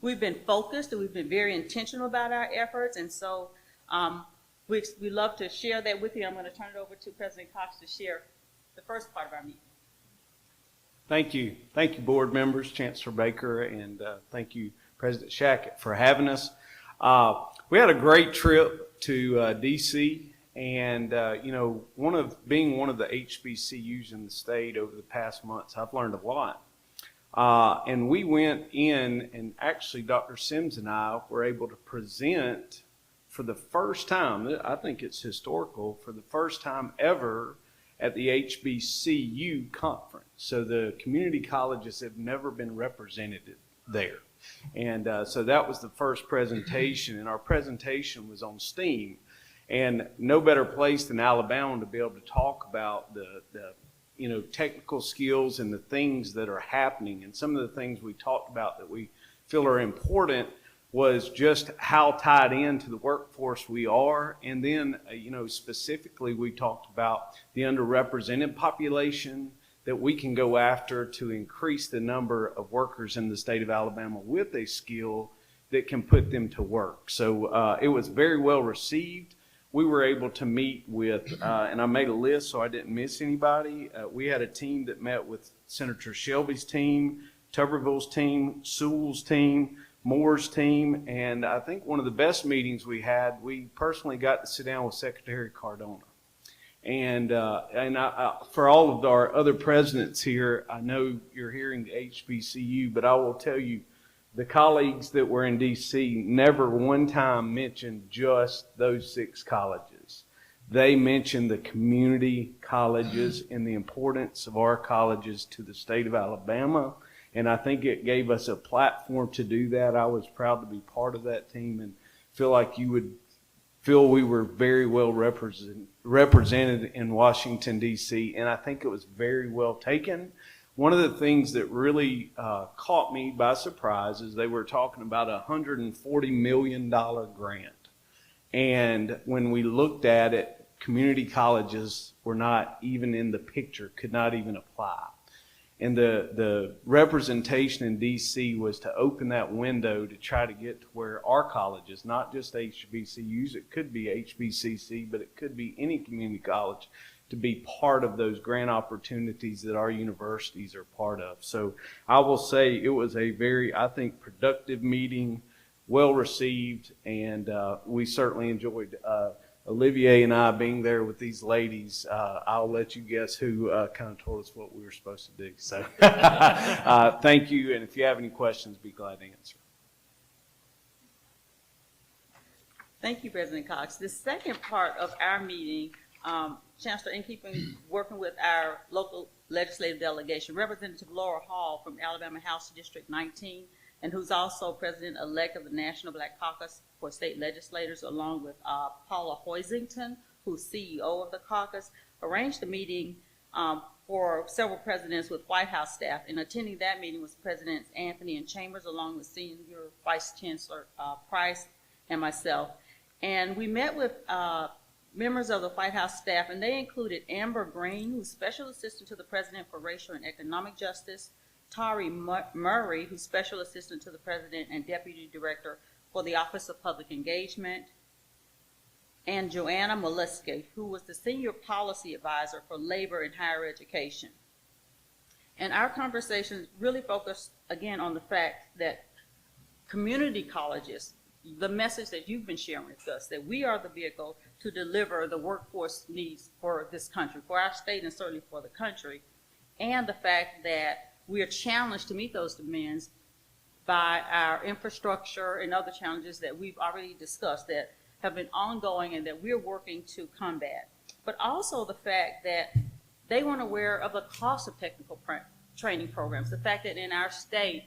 We've been focused and we've been very intentional about our efforts. And so we love to share that with you. I'm going to turn it over to President Cox to share the first part of our meeting.
Thank you. Thank you, board members, Chancellor Baker, and thank you, President Shackett, for having us. We had a great trip to D.C., and, being one of the HBCUs in the state over the past months, I've learned a lot. And we went in, and actually Dr. Sims and I were able to present for the first time, I think it's historical, for the first time ever at the HBCU conference. So the community colleges have never been represented there. And so that was the first presentation, and our presentation was on STEAM. And no better place than Alabama to be able to talk about the technical skills and the things that are happening. And some of the things we talked about that we feel are important was just how tied into the workforce we are. And then, specifically we talked about the underrepresented population that we can go after to increase the number of workers in the state of Alabama with a skill that can put them to work. So it was very well received. We were able to meet with, and I made a list so I didn't miss anybody. We had a team that met with Senator Shelby's team, Tuberville's team, Sewell's team, Moore's team, and I think one of the best meetings we had, we personally got to sit down with Secretary Cardona. And for all of our other presidents here, I know you're hearing the HBCU, but I will tell you, the colleagues that were in DC never one time mentioned just those 6 colleges. They mentioned the community colleges and the importance of our colleges to the state of Alabama. And I think it gave us a platform to do that. I was proud to be part of that team and feel like you would feel we were very well represented in Washington, D.C., and I think it was very well taken. One of the things that really caught me by surprise is they were talking about a $140 million grant. And when we looked at it, community colleges were not even in the picture, could not even apply. And the representation in D.C. was to open that window to try to get to where our colleges, not just HBCUs, it could be HBCC, but it could be any community college, to be part of those grant opportunities that our universities are part of. So I will say it was a very, I think, productive meeting, well received, and we certainly enjoyed Olivier and I being there with these ladies. I'll let you guess who kind of told us what we were supposed to do. So thank you, and if you have any questions, be glad to answer.
Thank you, President Cox. The second part of our meeting, Chancellor, in keeping working with our local legislative delegation, Representative Laura Hall from Alabama House District 19, and who's also President-elect of the National Black Caucus for State Legislators, along with Paula Hoisington, who's CEO of the caucus, arranged a meeting for several presidents with White House staff. And attending that meeting was Presidents Anthony and Chambers, along with Senior Vice Chancellor Price and myself. And we met with members of the White House staff, and they included Amber Green, who's Special Assistant to the President for Racial and Economic Justice, Tari Murray, who's Special Assistant to the President and Deputy Director for the Office of Public Engagement, and Joanna Molesky, who was the Senior Policy Advisor for Labor and Higher Education. And our conversation really focused, again, on the fact that community colleges, the message that you've been sharing with us, that we are the vehicle to deliver the workforce needs for this country, for our state and certainly for the country, and the fact that we are challenged to meet those demands by our infrastructure and other challenges that we've already discussed that have been ongoing and that we're working to combat. But also the fact that they weren't aware of the cost of technical training programs, the fact that in our state,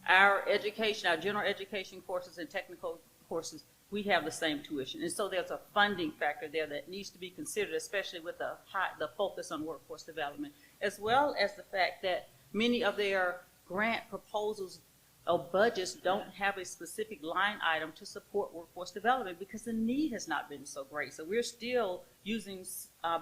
our education, our general education courses and technical courses, we have the same tuition. And so there's a funding factor there that needs to be considered, especially with the focus on workforce development, as well as the fact that many of their grant proposals or budgets don't have a specific line item to support workforce development because the need has not been so great. So we're still using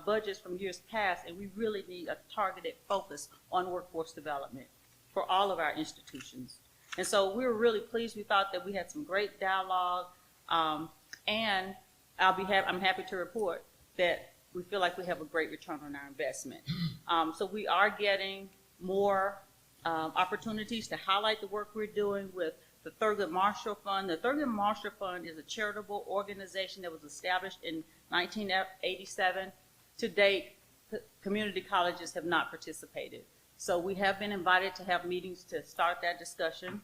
budgets from years past, and we really need a targeted focus on workforce development for all of our institutions. And so we were really pleased. We thought that we had some great dialogue, and I'm happy to report that we feel like we have a great return on our investment. So we are getting more opportunities to highlight the work we're doing with the Thurgood Marshall Fund. The Thurgood Marshall Fund is a charitable organization that was established in 1987. To date, community colleges have not participated. So we have been invited to have meetings to start that discussion.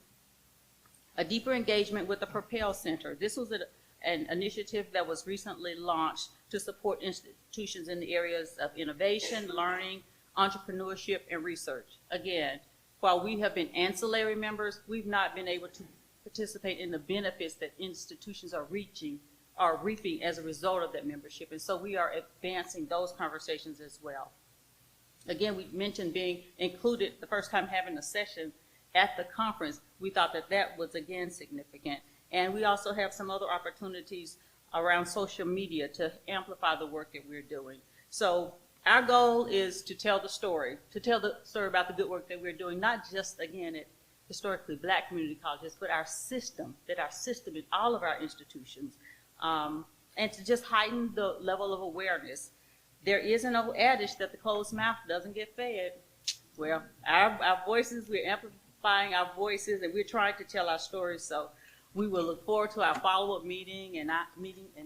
A deeper engagement with the Propel Center. This was an initiative that was recently launched to support institutions in the areas of innovation, learning, entrepreneurship, and research. Again, while we have been ancillary members, we've not been able to participate in the benefits that institutions are reaping as a result of that membership. And so we are advancing those conversations as well. Again, we mentioned being included the first time having a session at the conference. We thought that that was, again, significant. And we also have some other opportunities around social media to amplify the work that we're doing. So our goal is to tell the story about the good work that we're doing, not just, again, at historically Black community colleges, but our system in all of our institutions, and to just heighten the level of awareness. There is an old adage that the closed mouth doesn't get fed. Well, our voices, we're amplifying our voices, and we're trying to tell our stories. So we will look forward to our follow-up meeting, and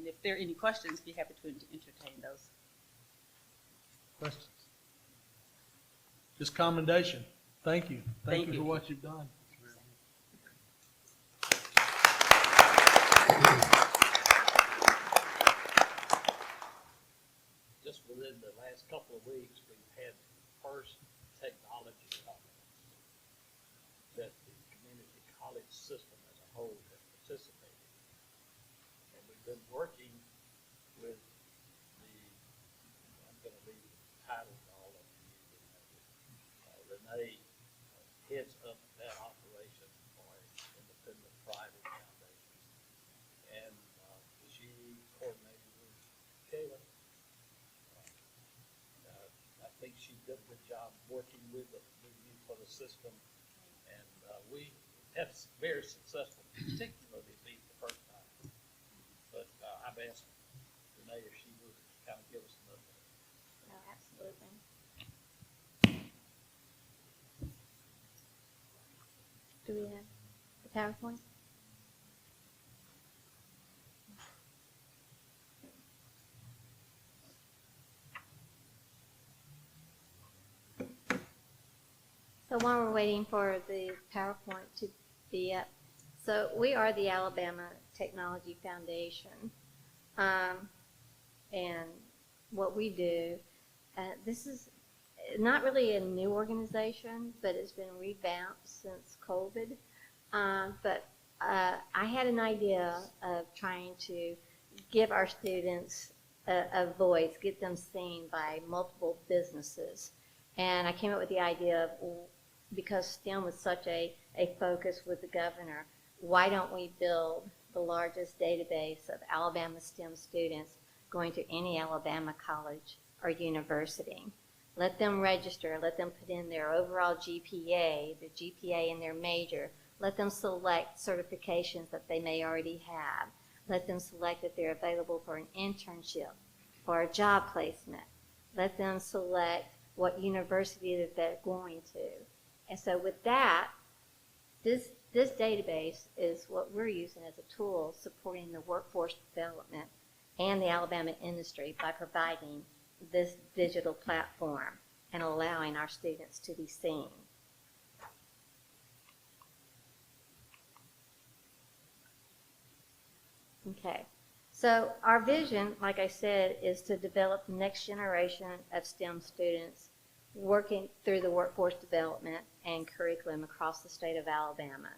if there are any questions, be happy to entertain those.
Questions? Just commendation. Thank you. Thank you
you.
for what you've done.
system, and we had very successful, particularly the first time. But I've asked Renee if she would kind of give us an update.
No, absolutely. Do we have the PowerPoint? So while we're waiting for the PowerPoint to be up, so we are the Alabama Technology Foundation. And what we do, this is not really a new organization, but it's been revamped since COVID. But I had an idea of trying to give our students a voice, get them seen by multiple businesses. And I came up with the idea of, well, because STEM was such a focus with the governor, why don't we build the largest database of Alabama STEM students going to any Alabama college or university? Let them register, let them put in their overall GPA, the GPA in their major, let them select certifications that they may already have, let them select if they're available for an internship or a job placement, let them select what university that they're going to. And so with that, this database is what we're using as a tool supporting the workforce development and the Alabama industry by providing this digital platform and allowing our students to be seen. Okay, so our vision, like I said, is to develop the next generation of STEM students working through the workforce development and curriculum across the state of Alabama.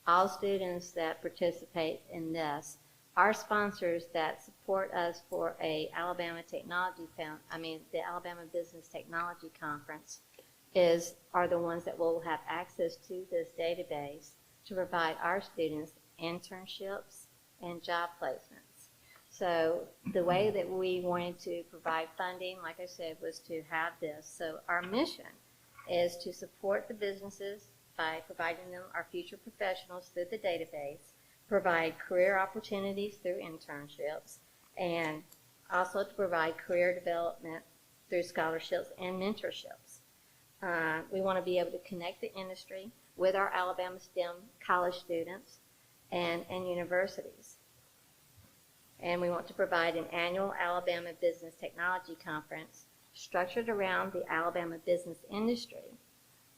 All students that participate in this, our sponsors that support us for the Alabama Business Technology Conference are the ones that will have access to this database to provide our students internships and job placements. So the way that we wanted to provide funding, like I said, was to have this. So our mission is to support the businesses by providing them our future professionals through the database, provide career opportunities through internships, and also to provide career development through scholarships and mentorships. We want to be able to connect the industry with our Alabama STEM college students and universities. And we want to provide an annual Alabama Business Technology Conference structured around the Alabama business industry.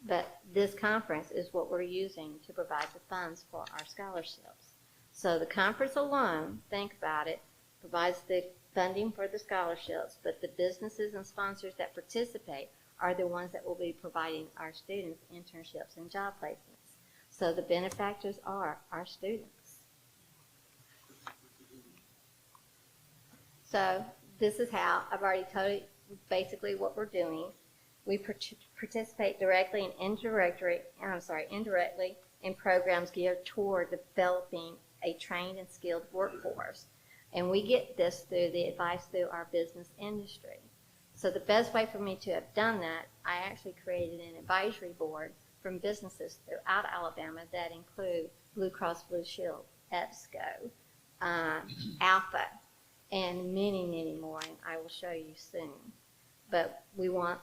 But this conference is what we're using to provide the funds for our scholarships. So the conference alone, think about it, provides the funding for the scholarships, but the businesses and sponsors that participate are the ones that will be providing our students internships and job placements. So the benefactors are our students. So this is how, I've already told you basically what we're doing. We participate directly and indirectly in programs geared toward developing a trained and skilled workforce. And we get this through the advice through our business industry. So the best way for me to have done that, I actually created an advisory board from businesses throughout Alabama that include Blue Cross Blue Shield, EBSCO, Alpha, and many, many more, and I will show you soon. But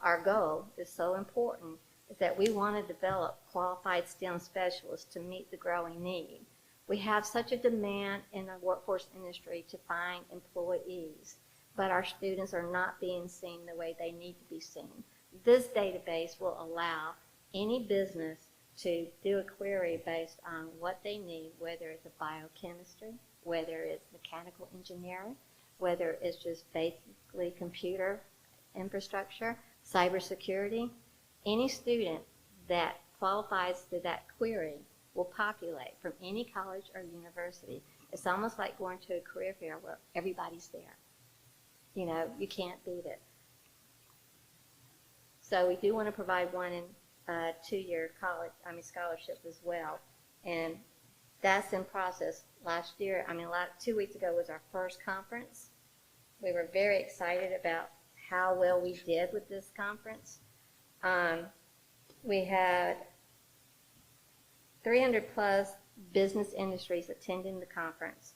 our goal is so important, is that we want to develop qualified STEM specialists to meet the growing need. We have such a demand in the workforce industry to find employees, but our students are not being seen the way they need to be seen. This database will allow any business to do a query based on what they need, whether it's a biochemistry, whether it's mechanical engineering, whether it's just basically computer infrastructure, cybersecurity. Any student that qualifies to that query will populate from any college or university. It's almost like going to a career fair where everybody's there. You know, you can't beat it. So we do want to provide one in two-year scholarship as well. And that's in process. 2 weeks ago was our first conference. We were very excited about how well we did with this conference. We had 300 plus business industries attending the conference.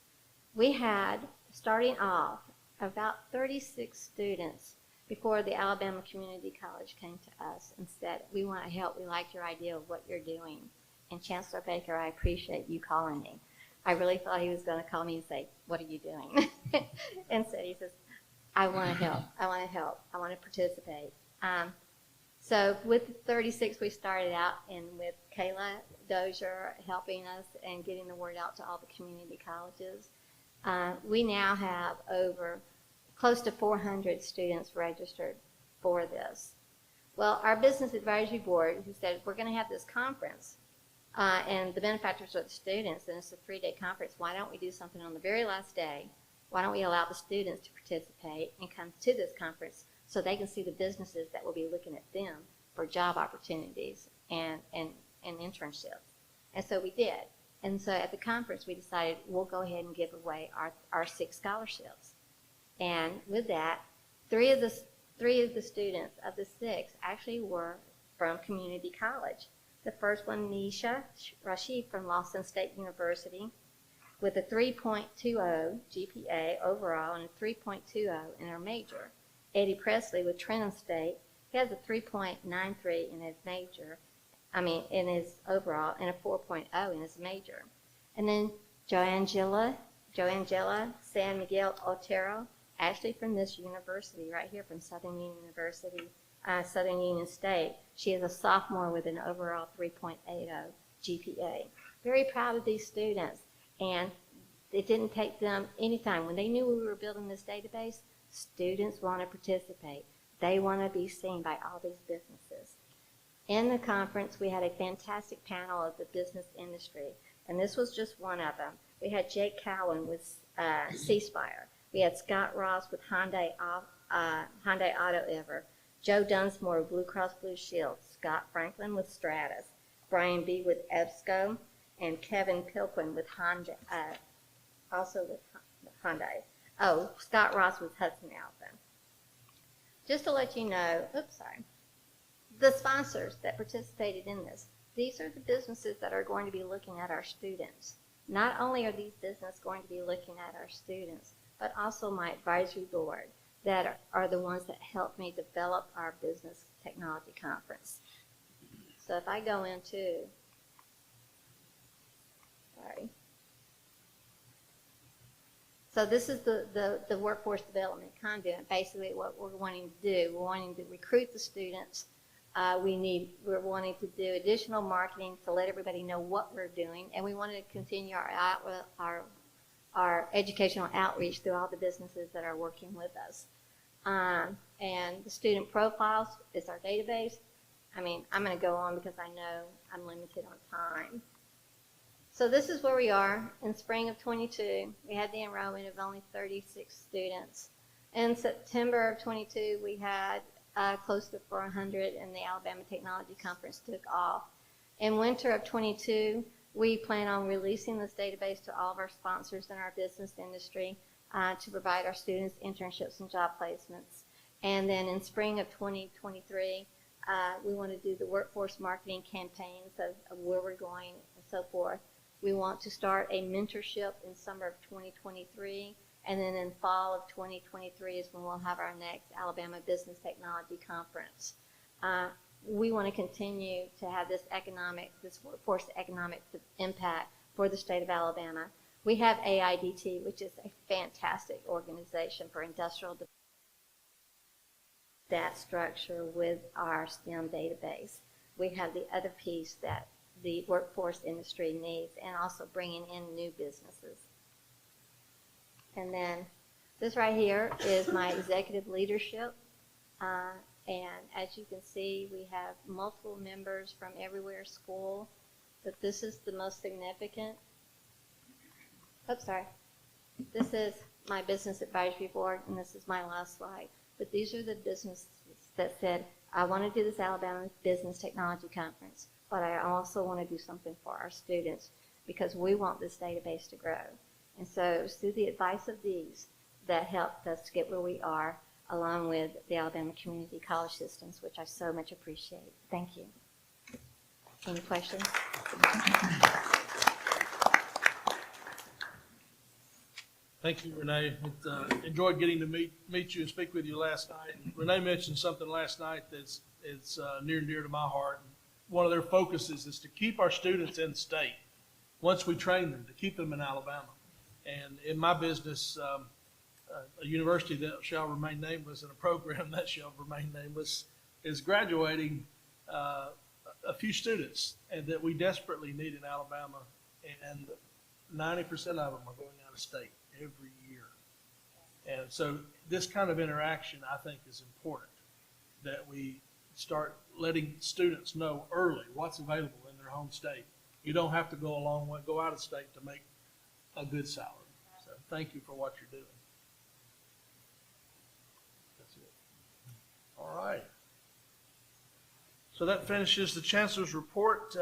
We had, starting off, about 36 students before the Alabama Community College came to us and said, we want to help, we like your idea of what you're doing. And Chancellor Baker, I appreciate you calling me. I really thought he was going to call me and say, what are you doing? Instead he says, I want to help, I want to help, I want to participate. So with 36 we started out, and with Kayla Dozier helping us and getting the word out to all the community colleges, we now have over close to 400 students registered for this. Well, our Business Advisory Board, who said, we're going to have this conference, and the benefactors are the students, and it's a 3-day conference. Why don't we do something on the very last day? Why don't we allow the students to participate and come to this conference so they can see the businesses that will be looking at them for job opportunities and internships? And so we did. And so at the conference, we decided we'll go ahead and give away our 6 scholarships. And with that, three of the students of the 6 actually were from community college. The first one, Nisha Rashid from Lawson State University, with a 3.20 GPA overall and a 3.20 in her major. Eddie Presley with Trenton State, he has a 3.93 in his major, in his overall, and a 4.0 in his major. And then Joangela San Miguel Otero, actually from this university right here, from Southern Union University, Southern Union State. She is a sophomore with an overall 3.80 GPA. Very proud of these students, and it didn't take them any time. When they knew we were building this database, students want to participate. They want to be seen by all these businesses. In the conference, we had a fantastic panel of the business industry, and this was just one of them. We had Jake Cowan with C-Spire. We had Scott Ross with Hyundai Auto Ever, Joe Dunsmore with Blue Cross Blue Shield, Scott Franklin with Stratus, Brian B. with EBSCO, and Kevin Pilquin with Honda, also with Hyundai. Oh, Scott Ross with Hudson Alpha. Just to let you know, the sponsors that participated in this, these are the businesses that are going to be looking at our students. Not only are these businesses going to be looking at our students, but also my advisory board that are the ones that helped me develop our business technology conference. So if I go into, so this is the workforce development conduit. Basically what we're wanting to do, we're wanting to recruit the students. We're wanting to do additional marketing to let everybody know what we're doing, and we want to continue our educational outreach through all the businesses that are working with us. And the student profiles is our database. I'm going to go on because I know I'm limited on time. So this is where we are. In spring of 22, we had the enrollment of only 36 students. In September of 22, we had close to 400, and the Alabama Technology Conference took off. In winter of 22, we plan on releasing this database to all of our sponsors in our business industry to provide our students internships and job placements. And then in spring of 2023, we want to do the workforce marketing campaigns of where we're going and so forth. We want to start a mentorship in summer of 2023, and then in fall of 2023 is when we'll have our next Alabama Business Technology Conference. We want to continue to have this workforce economic impact for the state of Alabama. We have AIDT, which is a fantastic organization for industrial development. That structure with our STEM database. We have the other piece that the workforce industry needs, and also bringing in new businesses. And then this right here is my executive leadership. And as you can see, we have multiple members from everywhere school, but this is the most significant. This is my business advisory board, and this is my last slide. But these are the businesses that said, I want to do this Alabama Business Technology Conference, but I also want to do something for our students because we want this database to grow. And so it was through the advice of these that helped us to get where we are, along with the Alabama Community College Systems, which I so much appreciate. Thank you. Any questions?
Thank you, Renee. Enjoyed getting to meet you and speak with you last night. And Renee mentioned something last night that's near and dear to my heart. One of their focuses is to keep our students in state once we train them, to keep them in Alabama. And in my business, a university that shall remain nameless and a program that shall remain nameless is graduating a few students and that we desperately need in Alabama. And 90% of them are going out of state every year. And so this kind of interaction, I think, is important, that we start letting students know early what's available in their home state. You don't have to go a long way, go out of state to make a good salary. So thank you for what you're doing. That's it. All right. So that finishes the Chancellor's report.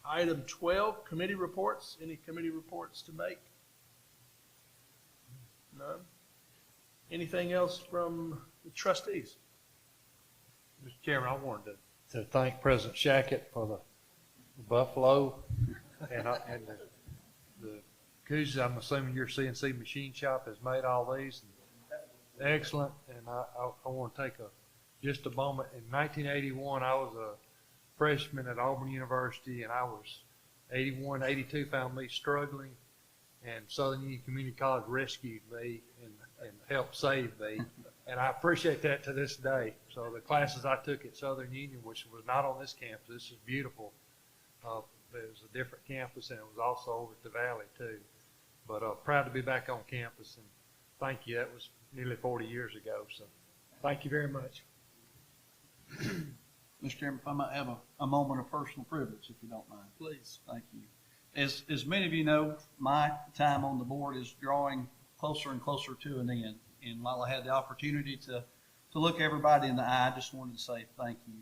Item 12, committee reports. Any committee reports to make? None. Anything else from the trustees?
Mr. Chairman, I wanted to thank President Shackett for the buffalo and the koozies. I'm assuming your CNC machine shop has made all these. Excellent. And I want to take just a moment. In 1981, I was a freshman at Auburn University, and I was 81, 82 found me struggling, and Southern Union Community College rescued me and helped save me, and I appreciate that to this day. So the classes I took at Southern Union, which was not on this campus, this is beautiful. It was a different campus, and it was also over at the Valley too. But proud to be back on campus, and thank you. That was nearly 40 years ago, so thank you very much.
Mr. Chairman, if I might have a moment of personal privilege, if you don't mind.
Please.
Thank you. As many of you know, my time on the board is drawing closer and closer to an end. And while I had the opportunity to look everybody in the eye, I just wanted to say thank you.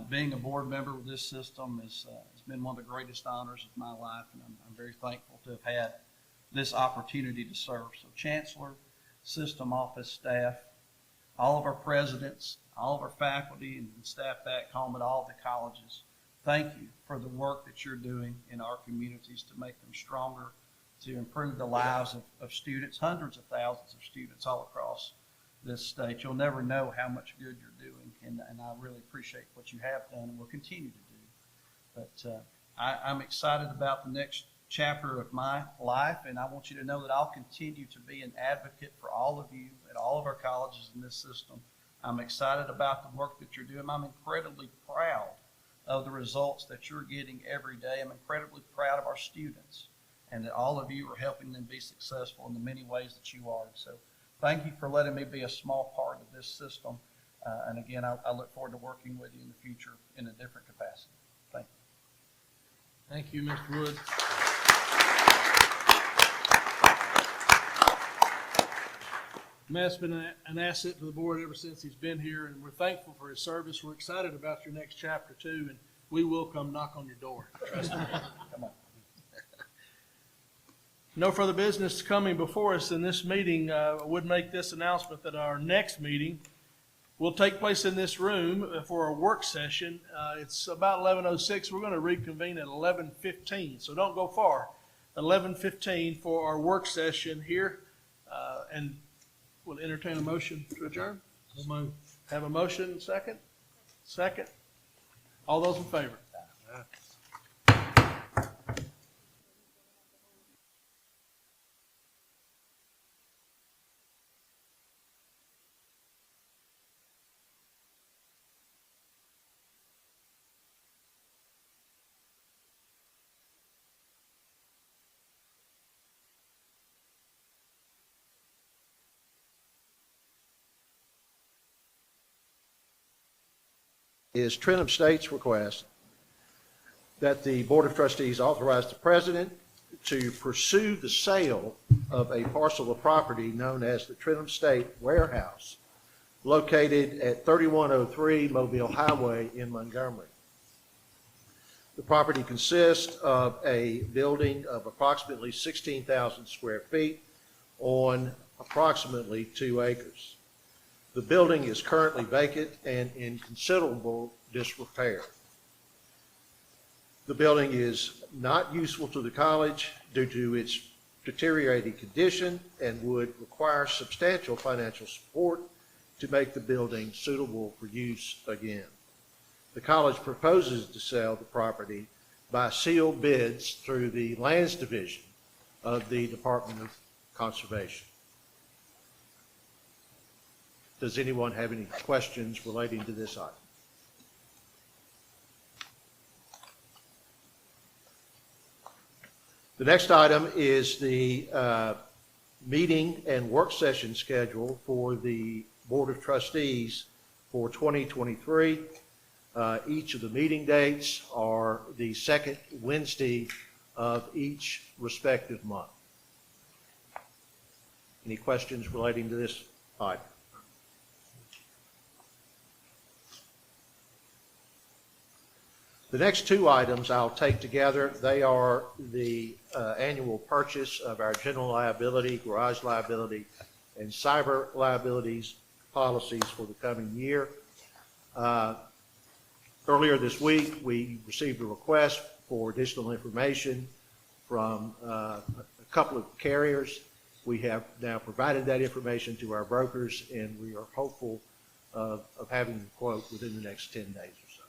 Being a board member with this system has been one of the greatest honors of my life, and I'm very thankful to have had this opportunity to serve. So Chancellor, system office staff, all of our presidents, all of our faculty and staff back home at all the colleges, thank you for the work that you're doing in our communities to make them stronger, to improve the lives of students, hundreds of thousands of students all across this state. You'll never know how much good you're doing, and I really appreciate what you have done and will continue to do. But I'm excited about the next chapter of my life, and I want you to know that I'll continue to be an advocate for all of you at all of our colleges in this system. I'm excited about the work that you're doing. I'm incredibly proud of the results that you're getting every day. I'm incredibly proud of our students and that all of you are helping them be successful in the many ways that you are. So thank you for letting me be a small part of this system. And again, I look forward to working with you in the future in a different capacity. Thank you.
Thank you, Mr. Wood. Matt's been an asset to the board ever since he's been here, and we're thankful for his service. We're excited about your next chapter too, and we will come knock on your door. Trust me.
Come on.
No further business coming before us in this meeting. I would make this announcement that our next meeting will take place in this room for a work session. It's about 11:06. We're going to reconvene at 11:15, so don't go far. 11:15 for our work session here, and we'll entertain a motion to adjourn. Have a motion, second? Second. All those in favor?
Is Trentham State's request that the Board of Trustees authorize the President to pursue the sale of a parcel of property known as the Trentham State Warehouse, located at 3103 Mobile Highway in Montgomery. The property consists of a building of approximately 16,000 square feet on approximately 2 acres. The building is currently vacant and in considerable disrepair. The building is not useful to the college due to its deteriorating condition and would require substantial financial support to make the building suitable for use again. The college proposes to sell the property by sealed bids through the Lands Division of the Department of Conservation. Does anyone have any questions relating to this item? The next item is the meeting and work session schedule for the Board of Trustees for 2023. Each of the meeting dates are the second Wednesday of each respective month. Any questions relating to this item? The next two items I'll take together. They are the annual purchase of our general liability, garage liability, and cyber liabilities policies for the coming year. Earlier this week, we received a request for additional information from a couple of carriers. We have now provided that information to our brokers, and we are hopeful of having the quote within the next 10 days or so.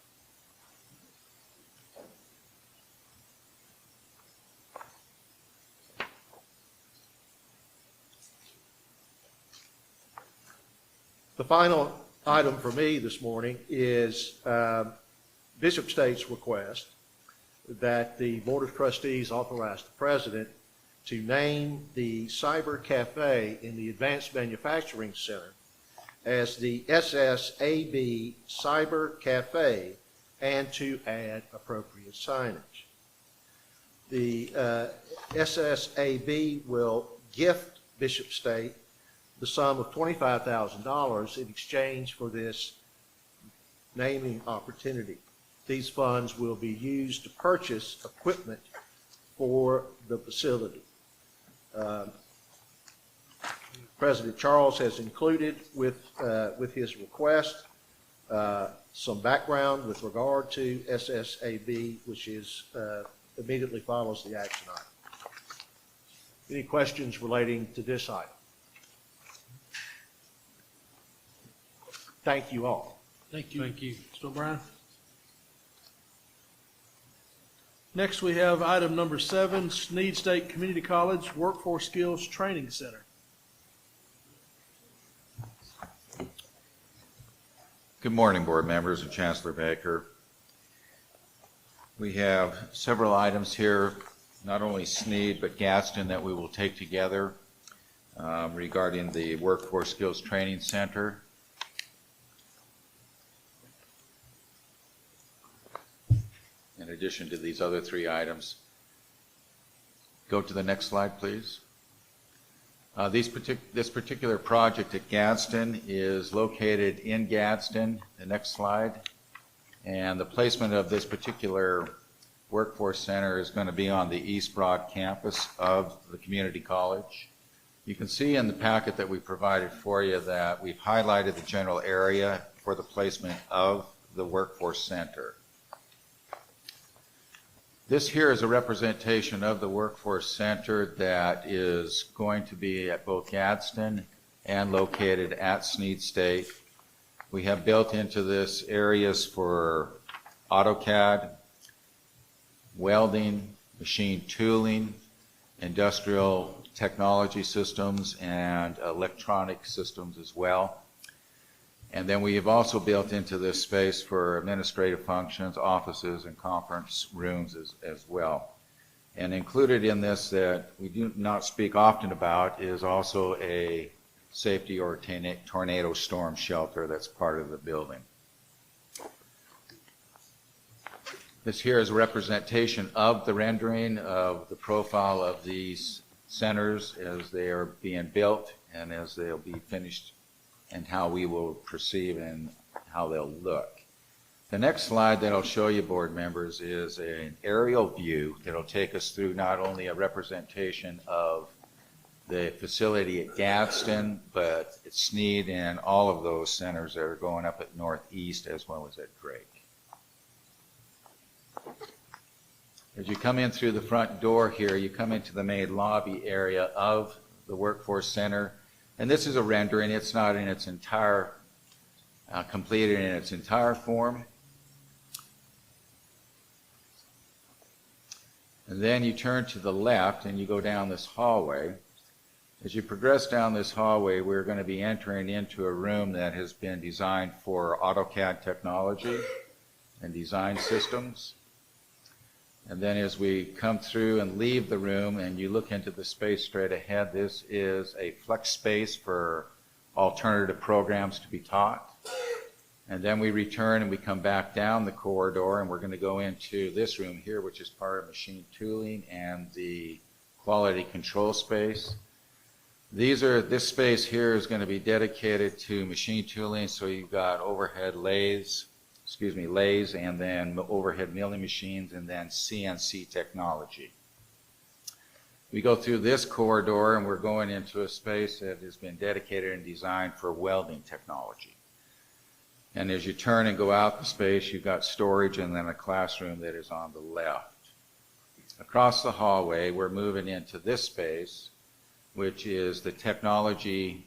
The final item for me this morning is Bishop State's request that the Board of Trustees authorize the President to name the Cyber Cafe in the Advanced Manufacturing Center as the SSAB Cyber Cafe and to add appropriate signage. The SSAB will gift Bishop State the sum of $25,000 in exchange for this naming opportunity. These funds will be used to purchase equipment for the facility. President Charles has included with his request some background with regard to SSAB, which is immediately follows the action item. Any questions relating to this item? Thank you all.
Thank you. Thank you. Mr. O'Brien. Next, we have item number 7, Snead State Community College Workforce Skills Training Center.
Good morning, board members and Chancellor Baker. We have several items here, not only Snead but Gadsden, that we will take together regarding the Workforce Skills Training Center. In addition to these other 3 items. Go to the next slide, please. This particular project at Gadsden is located in Gadsden. The next slide. And the placement of this particular workforce center is going to be on the East Broad campus of the community college. You can see in the packet that we provided for you that we've highlighted the general area for the placement of the workforce center. This here is a representation of the workforce center that is going to be at both Gadsden and located at Snead State. We have built into this areas for AutoCAD, welding, machine tooling, industrial technology systems, and electronic systems as well. And then we have also built into this space for administrative functions, offices, and conference rooms as well. And included in this that we do not speak often about is also a safety or tornado storm shelter that's part of the building. This here is a representation of the rendering of the profile of these centers as they are being built and as they'll be finished, and how we will perceive and how they'll look. The next slide that I'll show you, board members, is an aerial view that'll take us through not only a representation of the facility at Gadsden, but at Snead and all of those centers that are going up at Northeast as well as at Drake. As you come in through the front door here, you come into the main lobby area of the Workforce Center. And this is a rendering. It's not in its entire, completed in its entire form. And then you turn to the left and you go down this hallway. As you progress down this hallway, we're going to be entering into a room that has been designed for AutoCAD technology and design systems. And then as we come through and leave the room and you look into the space straight ahead, this is a flex space for alternative programs to be taught. And then we return and we come back down the corridor and we're going to go into this room here, which is part of machine tooling and the quality control space. This space here is going to be dedicated to machine tooling, so you've got overhead lathes, and then overhead milling machines, and then CNC technology. We go through this corridor and we're going into a space that has been dedicated and designed for welding technology. And as you turn and go out the space, you've got storage and then a classroom that is on the left. Across the hallway, we're moving into this space, which is the technology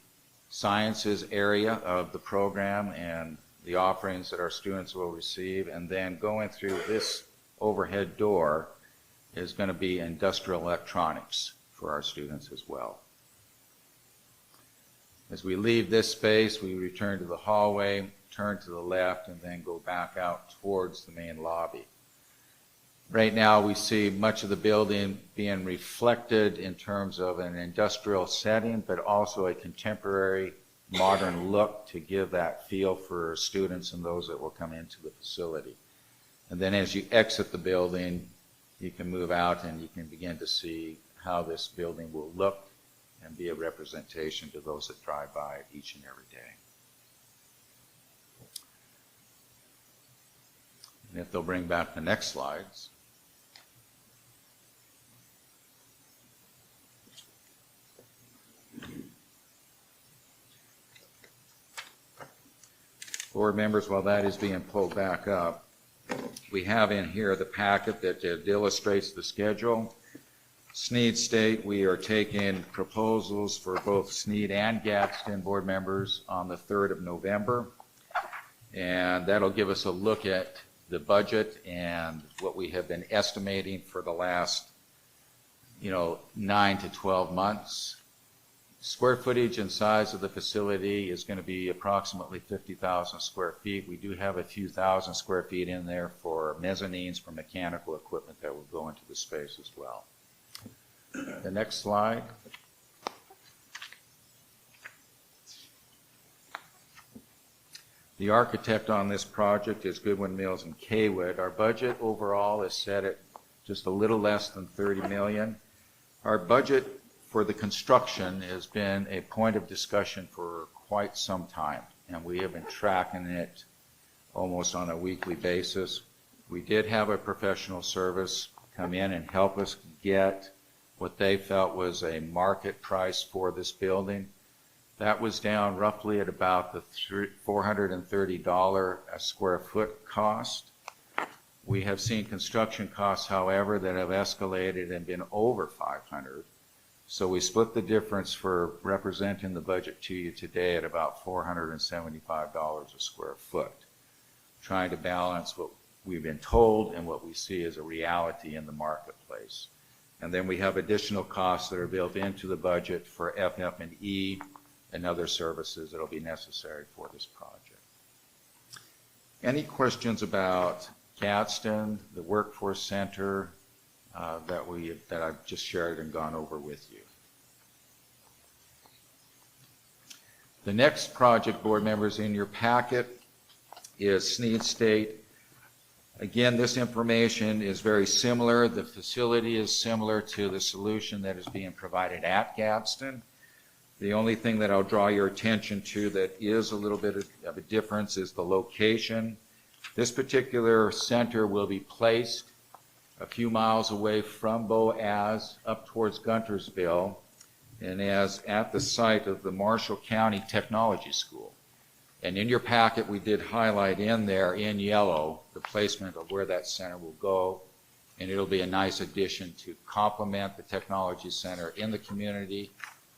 sciences area of the program and the offerings that our students will receive. And then going through this overhead door is going to be industrial electronics for our students as well. As we leave this space, we return to the hallway, turn to the left, and then go back out towards the main lobby. Right now, we see much of the building being reflected in terms of an industrial setting, but also a contemporary, modern look to give that feel for students and those that will come into the facility. And then as you exit the building, you can move out and you can begin to see how this building will look and be a representation to those that drive by it each and every day. And if they'll bring back the next slides. Board members, while that is being pulled back up, we have in here the packet that illustrates the schedule. Sneed State, we are taking proposals for both Sneed and Gadsden board members on the 3rd of November. And that'll give us a look at the budget and what we have been estimating for the last, 9 to 12 months. Square footage and size of the facility is going to be approximately 50,000 square feet. We do have a few thousand square feet in there for mezzanines for mechanical equipment that will go into the space as well. The next slide. The architect on this project is Goodwin Mills and Kaywood. Our budget overall is set at just a little less than $30 million. Our budget for the construction has been a point of discussion for quite some time, and we have been tracking it almost on a weekly basis. We did have a professional service come in and help us get what they felt was a market price for this building. That was down roughly at about the $430 a square foot cost. We have seen construction costs, however, that have escalated and been over $500. So we split the difference for representing the budget to you today at about $475 a square foot, trying to balance what we've been told and what we see as a reality in the marketplace. And then we have additional costs that are built into the budget for FF&E and other services that will be necessary for this project. Any questions about Gadsden, the Workforce Center, that I've just shared and gone over with you? The next project, board members, in your packet is Sneed State. Again, this information is very similar. The facility is similar to the solution that is being provided at Gadsden. The only thing that I'll draw your attention to that is a little bit of a difference is the location. This particular center will be placed a few miles away from Boaz up towards Guntersville, and as at the site of the Marshall County Technology School. And in your packet, we did highlight in there in yellow the placement of where that center will go. and it'll be a nice addition to complement the technology center in the community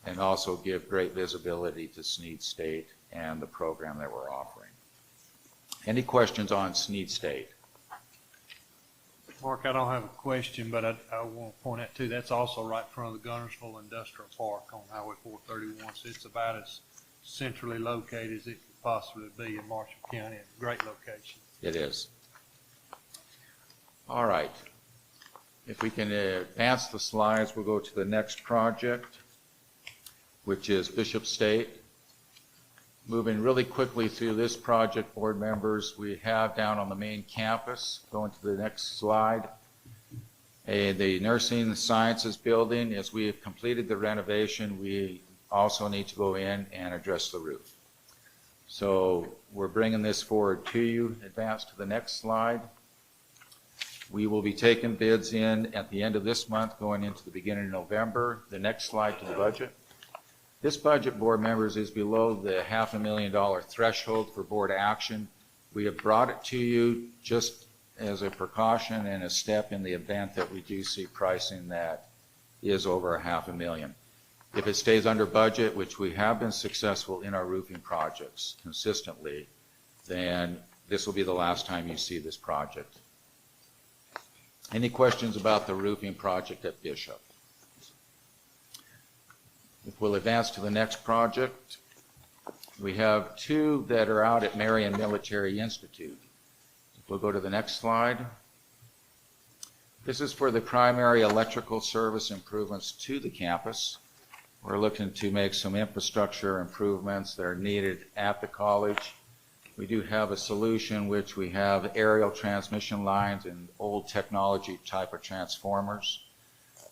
and also give great visibility to Sneed State and the program that we're offering. Any questions on Sneed State?
Mark, I don't have a question, but I want to point out too, that's also right in front of the Gunnersville Industrial Park on Highway 431. So it's about as centrally located as it could possibly be in Marshall County. It's a great location.
It is. All right. If we can advance the slides, we'll go to the next project, which is Bishop State. Moving really quickly through this project, board members, we have down on the main campus, going to the next slide, the Nursing Sciences Building. As we have completed the renovation, we also need to go in and address the roof. So we're bringing this forward to you. Advance to the next slide. We will be taking bids in at the end of this month, going into the beginning of November. The next slide to the budget. This budget, board members, is below the $500,000 threshold for board action. We have brought it to you just as a precaution and a step in the event that we do see pricing that is over $500,000. If it stays under budget, which we have been successful in our roofing projects consistently, then this will be the last time you see this project. Any questions about the roofing project at Bishop? If we'll advance to the next project, we have two that are out at Marion Military Institute. If we'll go to the next slide. This is for the primary electrical service improvements to the campus. We're looking to make some infrastructure improvements that are needed at the college. We do have a solution which we have aerial transmission lines and old technology type of transformers.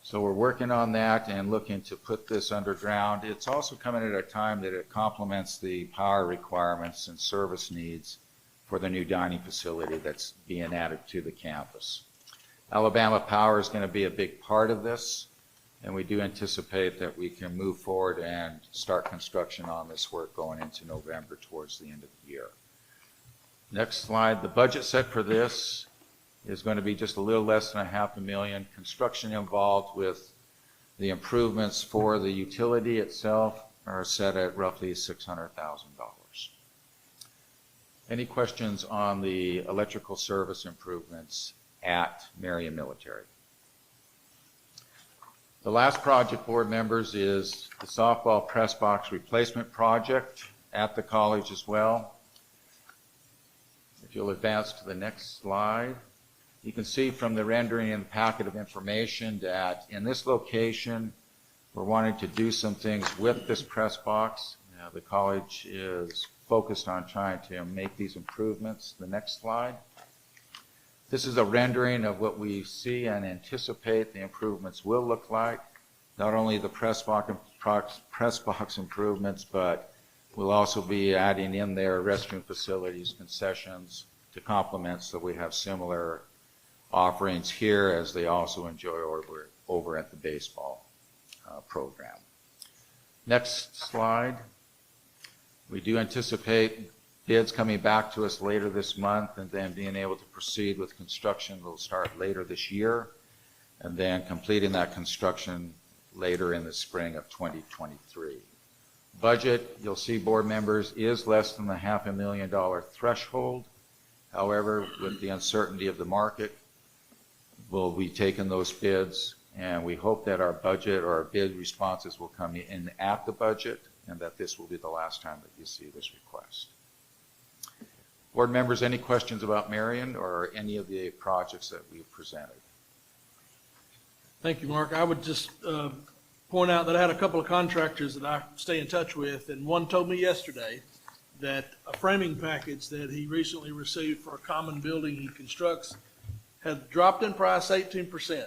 So we're working on that and looking to put this underground. It's also coming at a time that it complements the power requirements and service needs for the new dining facility that's being added to the campus. Alabama Power is going to be a big part of this, and we do anticipate that we can move forward and start construction on this work going into November towards the end of the year. Next slide. The budget set for this is going to be just a little less than $500,000. Construction involved with the improvements for the utility itself are set at roughly $600,000. Any questions on the electrical service improvements at Marion Military? The last project, board members, is the softball press box replacement project at the college as well. If you'll advance to the next slide. You can see from the rendering and packet of information that in this location, we're wanting to do some things with this press box. The college is focused on trying to make these improvements. The next slide. This is a rendering of what we see and anticipate the improvements will look like. Not only the press box improvements, but we'll also be adding in there restroom facilities, concessions to complement, so we have similar offerings here as they also enjoy over at the baseball program. Next slide. We do anticipate bids coming back to us later this month, and then being able to proceed with construction will start later this year, and then completing that construction later in the spring of 2023. Budget, you'll see, board members, is less than the $500,000 threshold. However, with the uncertainty of the market, we'll be taking those bids, and we hope that our budget or our bid responses will come in at the budget, and that this will be the last time that you see this request. Board members, any questions about Marion or any of the projects that we've presented?
Thank you, Mark. I would just point out that I had a couple of contractors that I stay in touch with, and one told me yesterday that a framing package that he recently received for a common building he constructs had dropped in price 18%.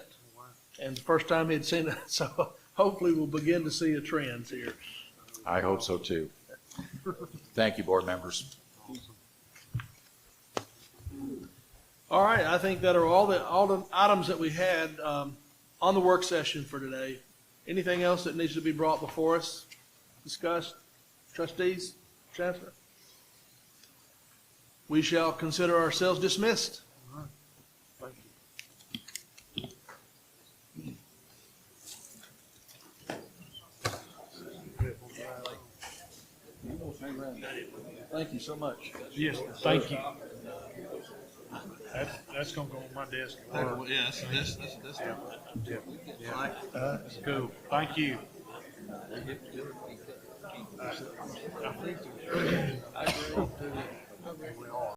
And the first time he'd seen it, so hopefully we'll begin to see a trend here.
I hope so too. Thank you, board members.
All right, I think that are all the items that we had on the work session for today. Anything else that needs to be brought before us, discussed? Trustees, Chancellor? We shall consider ourselves dismissed.
Thank you so much.
Yes, thank you. That's gonna go on my desk.
Yeah, that's
That's cool. Thank you.
I agree.